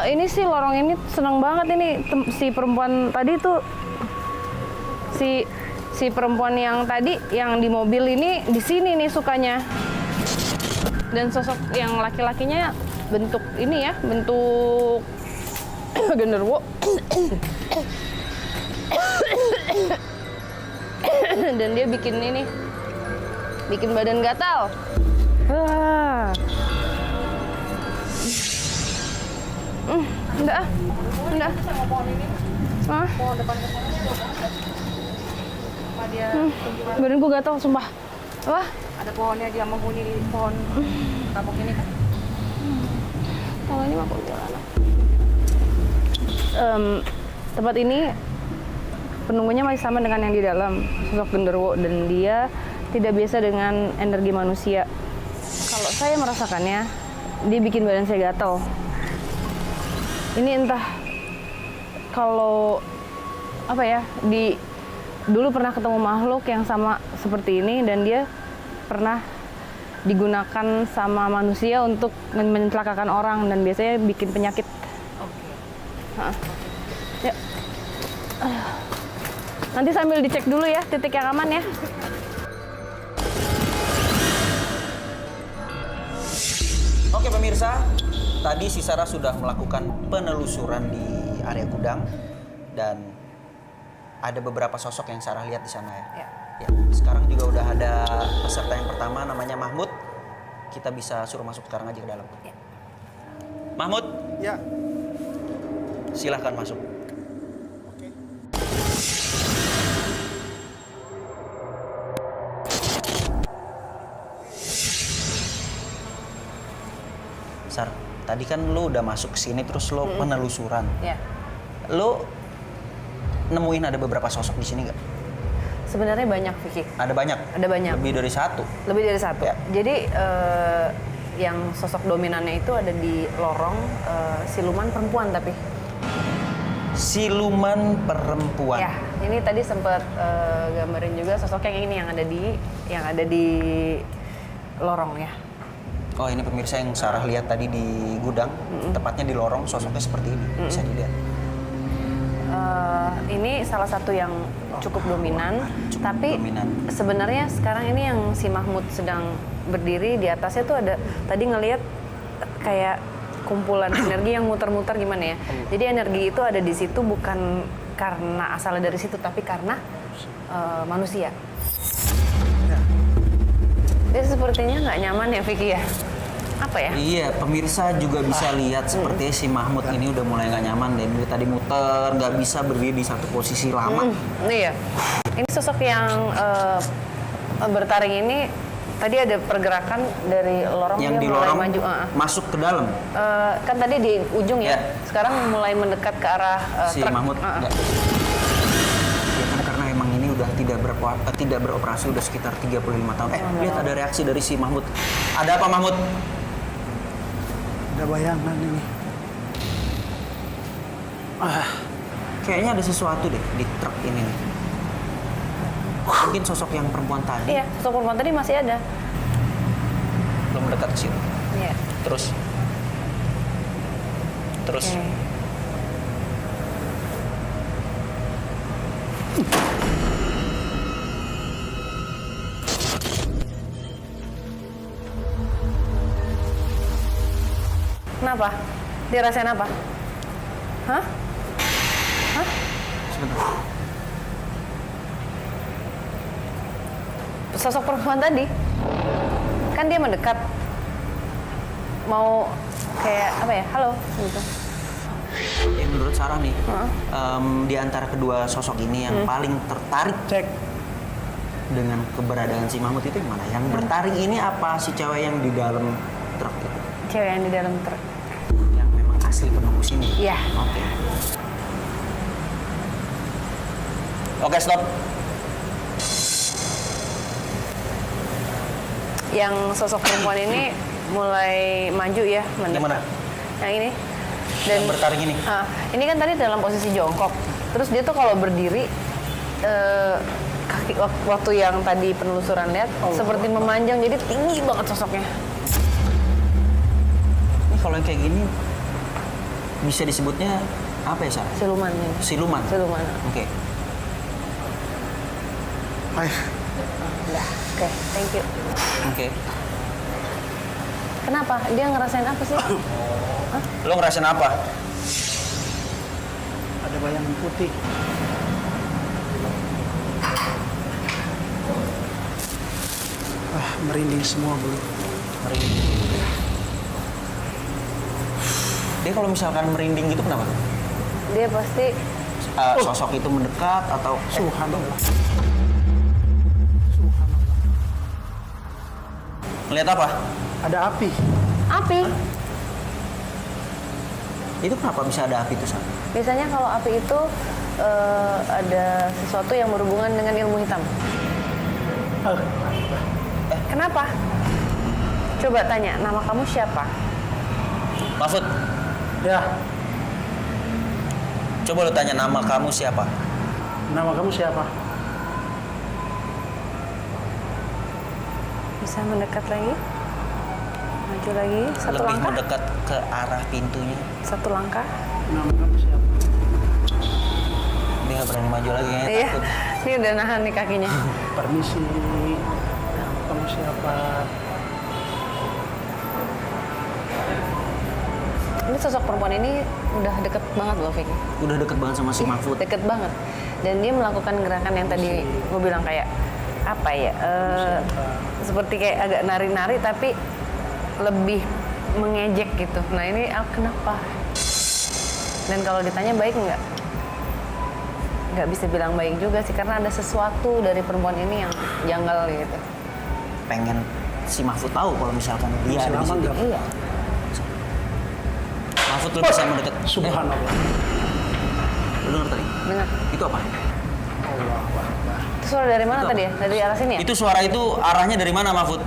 Ini sih lorong ini seneng banget ini. Si perempuan tadi tuh si perempuan yang tadi yang di mobil ini di sini nih sukanya. Dan sosok yang laki-lakinya bentuk ini ya, bentuk genderuwo. Dan dia bikin ini, bikin badan gatal. Enggak. Badan gue gatal, sumpah. Apa? Ada pohonnya, dia menghuni di pohon tabok ini kan? Kalau ini mah kuntilanak. Tempat ini penunggunya masih sama dengan yang di dalam, sosok genderuwo, dan dia tidak biasa dengan energi manusia. Kalau saya merasakannya, dia bikin badan saya gatal. Ini entah kalau apa ya, dulu pernah ketemu makhluk yang sama seperti ini, dan dia pernah digunakan sama manusia untuk mencelakakan orang, dan biasanya bikin penyakit. Ya. Nanti sambil dicek dulu ya titik yang aman ya. Oke pemirsa, tadi si Sarah sudah melakukan penelusuran di area gudang dan ada beberapa sosok yang Sarah lihat di sana ya. Ya, sekarang juga udah ada peserta yang pertama namanya Mahmud. Kita bisa suruh masuk sekarang aja ke dalam. Ya. Mahmud? Ya. Silahkan masuk. Oke. Sar, tadi kan lo udah masuk ke sini terus lo penelusuran. Ya. Lo nemuin ada beberapa sosok di sini nggak? Sebenarnya banyak, Vicky. Ada banyak? Ada banyak. Lebih dari satu? Lebih dari satu. Ya. Jadi yang sosok dominannya itu ada di lorong siluman perempuan tapi. Siluman perempuan? Ya, ini tadi sempat gambarin juga sosok yang ini yang ada di lorong ya. Oh ini pemirsa yang Sarah lihat tadi di gudang, tepatnya di lorong, sosoknya seperti ini, bisa dilihat. Ini salah satu yang cukup dominan, tapi sebenarnya sekarang ini yang si Mahmud sedang berdiri di atasnya tuh ada tadi ngelihat kayak kumpulan energi yang muter-muter gimana ya. Jadi energi itu ada di situ bukan karena asalnya dari situ, tapi karena manusia. Dia sepertinya nggak nyaman ya, Vicky ya? Apa ya? Iya, pemirsa juga bisa lihat seperti si Mahmud ini udah mulai nggak nyaman dan dia tadi muter, nggak bisa berdiri di satu posisi lama. Iya. Ini sosok yang bertaring ini tadi ada pergerakan dari lorong, Yang dia di mulai lorong maju. masuk ke dalam. Kan tadi di ujung ya. Ya. Sekarang mulai mendekat ke arah Si truk. Mahmud nggak. Ya kan karena emang ini udah tidak beroperasi udah sekitar 35 tahun. Lihat ada reaksi dari si Mahmud. Ada apa Mahmud? Ada bayangan ini. Kayaknya ada sesuatu deh di truk ini nih. Mungkin sosok yang perempuan tadi Iya, sosok perempuan tadi masih ada. belum dekat ke situ. Iya. Terus. Oke. Kenapa? Dia rasain apa? Hah? Hah? Sebentar. Sosok perempuan tadi kan dia mendekat, mau kayak apa ya, halo gitu. Ya, menurut Sarah nih, di antara kedua sosok ini yang paling tertarik dengan keberadaan si Mahmud itu yang mana? Yang bertaring ini apa si cewek yang di dalam truk itu? Cewek yang di dalam truk. Yang memang asli penembus ini? Iya. Oke. Oke, stop. Yang sosok perempuan ini mulai maju ya, mendekat. Yang mana? Yang ini. Yang bertaring ini? Ini kan tadi dalam posisi jongkok. Terus dia tuh kalau berdiri, kaki waktu yang tadi penelusuran lihat seperti memanjang, jadi tinggi banget sosoknya. Ini kalau yang kayak gini bisa disebutnya apa ya, Sarah? Siluman ini. Siluman. Siluman. Oke. Udah, oke, thank you. Oke. Kenapa? Dia ngerasain apa sih? Lo ngerasain apa? Ada bayangan putih. Merinding semua bulu. Merinding. Dia kalau misalkan merinding gitu kenapa? Dia pasti Sosok itu mendekat atau Subhanallah. Ngeliat apa? Ada api. api. Itu kenapa bisa ada api itu, Sam? Biasanya kalau api itu ada sesuatu yang berhubungan dengan ilmu hitam. Kenapa? Coba tanya, nama kamu siapa? Mahfud, Ya, coba lu tanya nama kamu siapa? nama kamu siapa? Bisa mendekat lagi? Maju lagi, satu Lebih langkah? mendekat ke arah pintunya. Satu langkah? Nama kamu siapa? Dia nggak berani maju lagi ya, Iya, takut. ini udah nahan nih kakinya. Permisi. Nama kamu siapa? Ini sosok perempuan ini udah deket banget loh, Vicky. Udah deket banget sama si Mahfud. Deket banget. Dan dia melakukan gerakan yang tadi gue bilang kayak apa ya? Seperti kayak agak nari-nari tapi lebih mengejek gitu. Nah ini kenapa? Dan kalau ditanya baik nggak? Nggak bisa bilang baik juga sih karena ada sesuatu dari perempuan ini yang janggal gitu. Pengen si Mahfud tahu kalau misalkan dia ada di situ. Iya. Mahfud lu bisa mendekat. Subhanallah. Lu denger tadi? Dengar. Itu apa? Allah Akbar. Itu suara dari mana Itu tadi ya? Dari arah sini ya? Itu suara itu arahnya dari mana, Mahfud?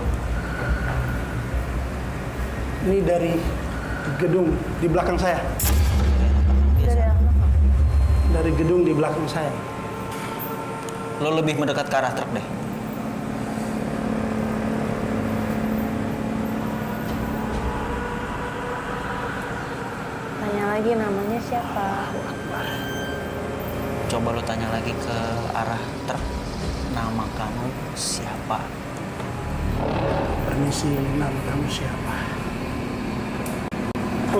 Ini dari gedung di belakang saya. Dari arah mana? Dari gedung di belakang saya. Lo lebih mendekat ke arah truk deh. Tanya lagi namanya siapa? Coba lo tanya lagi ke arah truk. Nama kamu siapa? Permisi, nama kamu siapa?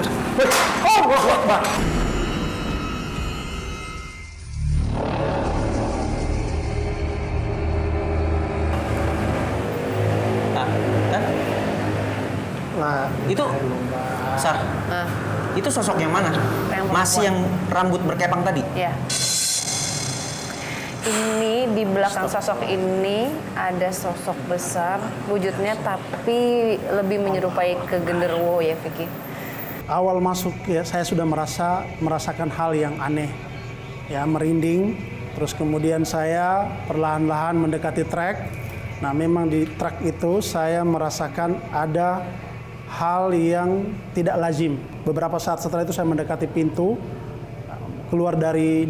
Allahu Akbar. Nah, kan? Nah, Itu, Sar, Nah, itu sosok yang mana? Yang Masih yang rambut berkepang tadi? ya. Ini di belakang sosok ini ada sosok besar wujudnya, tapi lebih menyerupai ke genderuwo ya, Vicky. awal masuk ya saya sudah merasakan hal yang aneh, ya merinding. Terus kemudian saya perlahan-lahan mendekati trek. Nah, memang di trek itu saya merasakan ada hal yang tidak lazim. Beberapa saat setelah itu saya mendekati pintu, keluar dari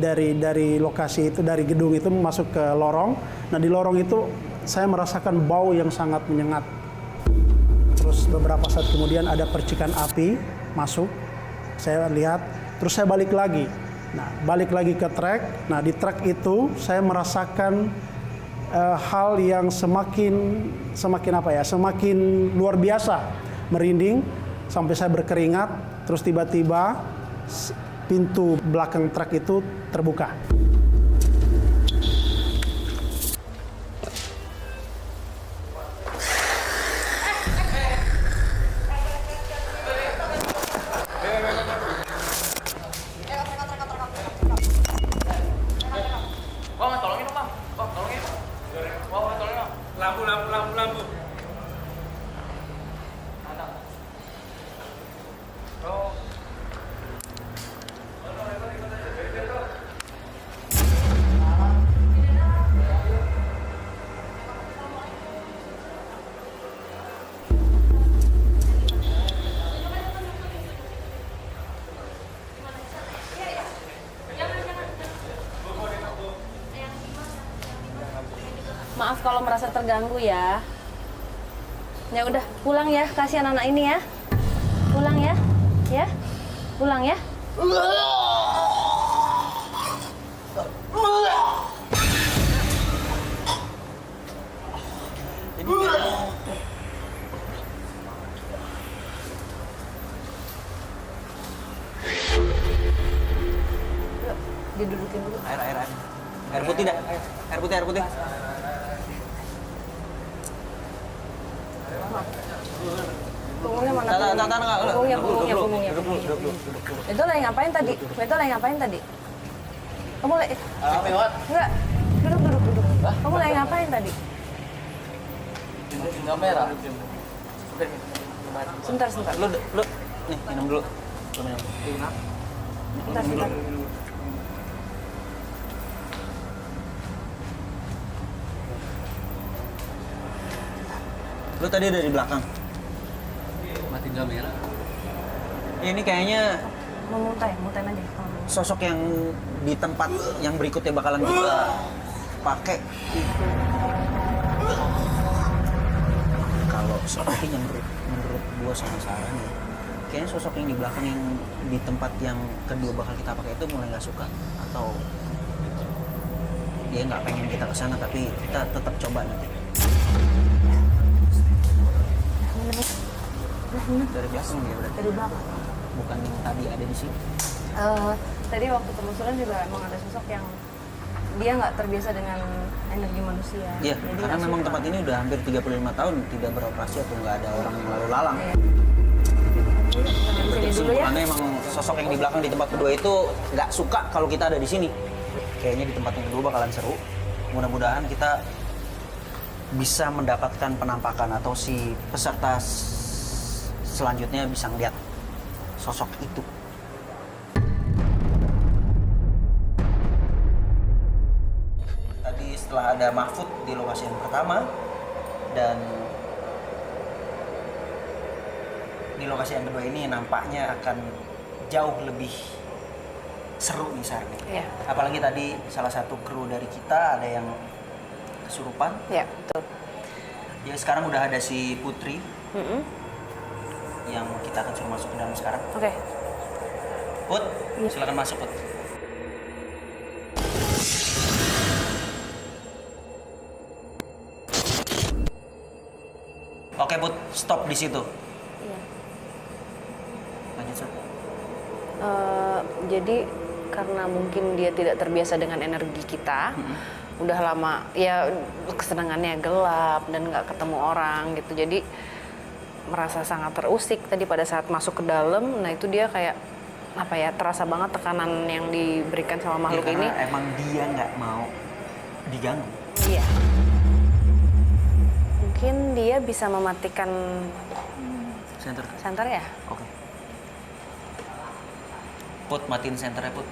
lokasi itu, dari gedung itu masuk ke lorong. Nah, di lorong itu saya merasakan bau yang sangat menyengat. Terus beberapa saat kemudian ada percikan api masuk. Saya lihat, terus saya balik lagi. Nah, balik lagi ke trek. Nah, di trek itu saya merasakan hal yang semakin apa ya? Semakin luar biasa, merinding sampai saya berkeringat. Terus tiba-tiba pintu belakang truk itu terbuka. Maaf kalau merasa terganggu ya. Ya udah, pulang ya, kasihan anak ini ya. Pulang ya. Ya. Pulang ya. Didudukin dulu. Air putih dah. Air putih. Punggungnya mana? Enggak. Punggungnya. Itu lagi ngapain tadi? Kamu lagi... Enggak. Duduk. Kamu lagi ngapain tadi? Kamera. Sebentar. Lu nih minum dulu. Lu minum. Sebentar. Lu tadi ada di belakang. Matiin kamera. Ini kayaknya Mutain aja. sosok yang di tempat yang berikutnya bakalan kita pakai. Kalau sepertinya menurut gua sama Sarah nih, kayaknya sosok yang di belakang yang di tempat yang kedua bakal kita pakai itu mulai nggak suka, atau dia nggak pengen kita kesana, tapi kita tetap coba nanti. Dari belakang ya berarti? Dari belakang. Bukan yang tadi ada di sini? Tadi waktu telusuran juga emang ada sosok yang dia nggak terbiasa dengan energi manusia. Iya, Jadi karena nggak memang suka. tempat ini udah hampir 35 tahun tidak beroperasi atau nggak ada orang yang lalu lalang. Iya. Sini dulu ya. Karena emang sosok yang di belakang di tempat kedua itu nggak suka kalau kita ada di sini. Kayaknya di tempat yang kedua bakalan seru. Mudah-mudahan kita bisa mendapatkan penampakan atau si peserta selanjutnya bisa ngeliat sosok itu. Tadi setelah ada Mahfud di lokasi yang pertama dan di lokasi yang kedua ini nampaknya akan jauh lebih seru nih Sar. Iya. Apalagi tadi salah satu kru dari kita ada yang kesurupan. Ya, betul. Ya sekarang udah ada si Putri yang kita akan suruh masuk ke dalam sekarang. Oke. Put, silakan masuk Put. Oke Put, stop di situ. Iya. Maju Nisa? Jadi karena mungkin dia tidak terbiasa dengan energi kita, udah lama ya kesenangannya gelap dan nggak ketemu orang gitu. Jadi merasa sangat terusik tadi pada saat masuk ke dalam. Nah itu dia kayak apa ya, terasa banget tekanan yang diberikan sama makhluk ini. Karena emang dia nggak mau diganggu. Iya. Mungkin dia bisa mematikan Senter. ya. Oke. Put, matiin senternya, Put.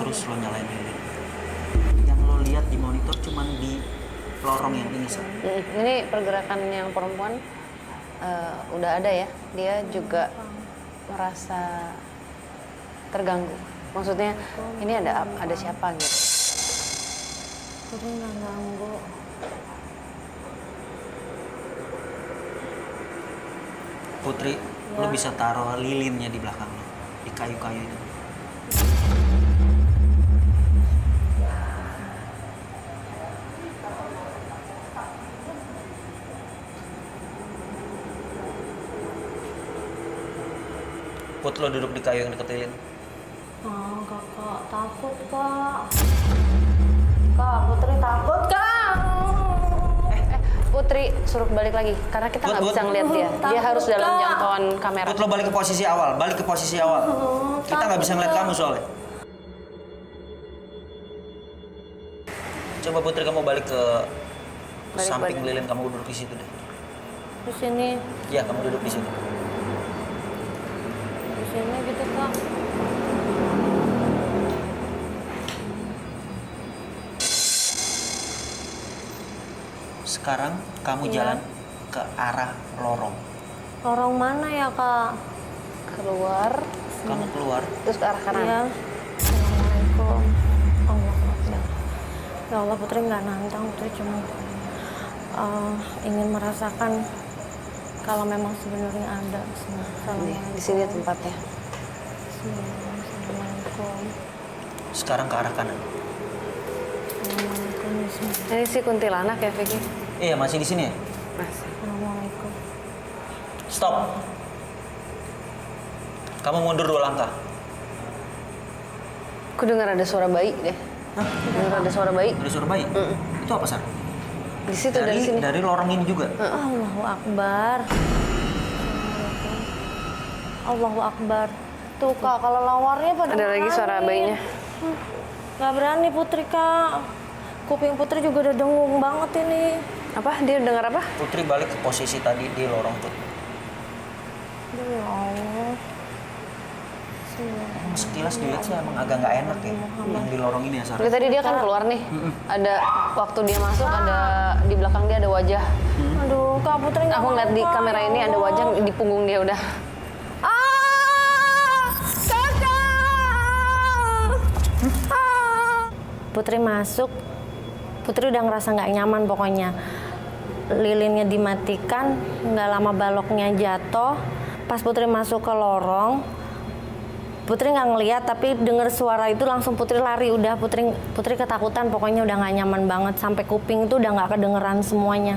Terus lo nyalain lilin. Yang lo lihat di monitor cuman di lorong yang ini, Sa. Ini pergerakan yang perempuan udah ada ya. Dia juga merasa terganggu. Maksudnya ini ada siapa gitu. Putri nggak ganggu. Putri, lo bisa taruh lilinnya di belakang lo, di kayu-kayu itu. Put, lo duduk di kayu yang deket lilin. Kakak takut, Kak. Kak, Putri takut, Kak. Putri suruh balik lagi karena kita nggak bisa ngeliat dia. Dia harus dalam jangkauan kamera. Put, lo balik ke posisi awal, Kita nggak bisa ngeliat kamu soalnya. Coba Putri kamu balik ke samping lilin, kamu duduk di situ deh. Di sini, Iya, kamu duduk di situ. di sini gitu, Kak. Sekarang kamu jalan ke arah lorong. Lorong mana ya, Kak? Keluar, Kamu keluar. terus ke arah kanan. Iya. Assalamualaikum. Allah Akbar. Ya Allah, Putri nggak nantang. Putri cuma ingin merasakan kalau memang sebenarnya ada. Assalamualaikum. Di sini tempatnya. Assalamualaikum. Sekarang ke arah kanan. Assalamualaikum. Ini si kuntilanak ya, Vicky? Iya, masih di sini ya? Masih. Assalamualaikum. Stop. Kamu mundur 2 langkah. Aku dengar ada suara bayi deh. Dengar ada suara bayi. Ada suara bayi? Itu apa, Sar? Di situ dari sini. Dari lorong ini juga? Allahu Akbar. Allahu Akbar. Tuh, Kak, kalau lawarnya pada Ada lagi suara nangis. bayinya. Nggak berani Putri, Kak. Kuping Putri juga udah dengung banget ini. Apa? Dia dengar apa? Putri balik ke posisi tadi di lorong tuh. Aduh, ya Allah. Sekilas dilihat sih emang agak nggak enak ya. Yang di lorong ini ya, Sar. Oke, tadi dia kan keluar nih. Ada waktu dia masuk ada di belakang dia ada wajah. Aduh, Kak, Putri nggak Aku mau, ngeliat di Kak, kamera ya ini ada Allah. wajah di punggung dia udah. Putri masuk, Putri udah ngerasa nggak nyaman pokoknya. Lilinnya dimatikan, nggak lama baloknya jatuh. Pas Putri masuk ke lorong, Putri nggak ngeliat tapi denger suara itu langsung Putri lari. Udah Putri ketakutan, pokoknya udah nggak nyaman banget. Sampai kuping itu udah nggak kedengeran semuanya.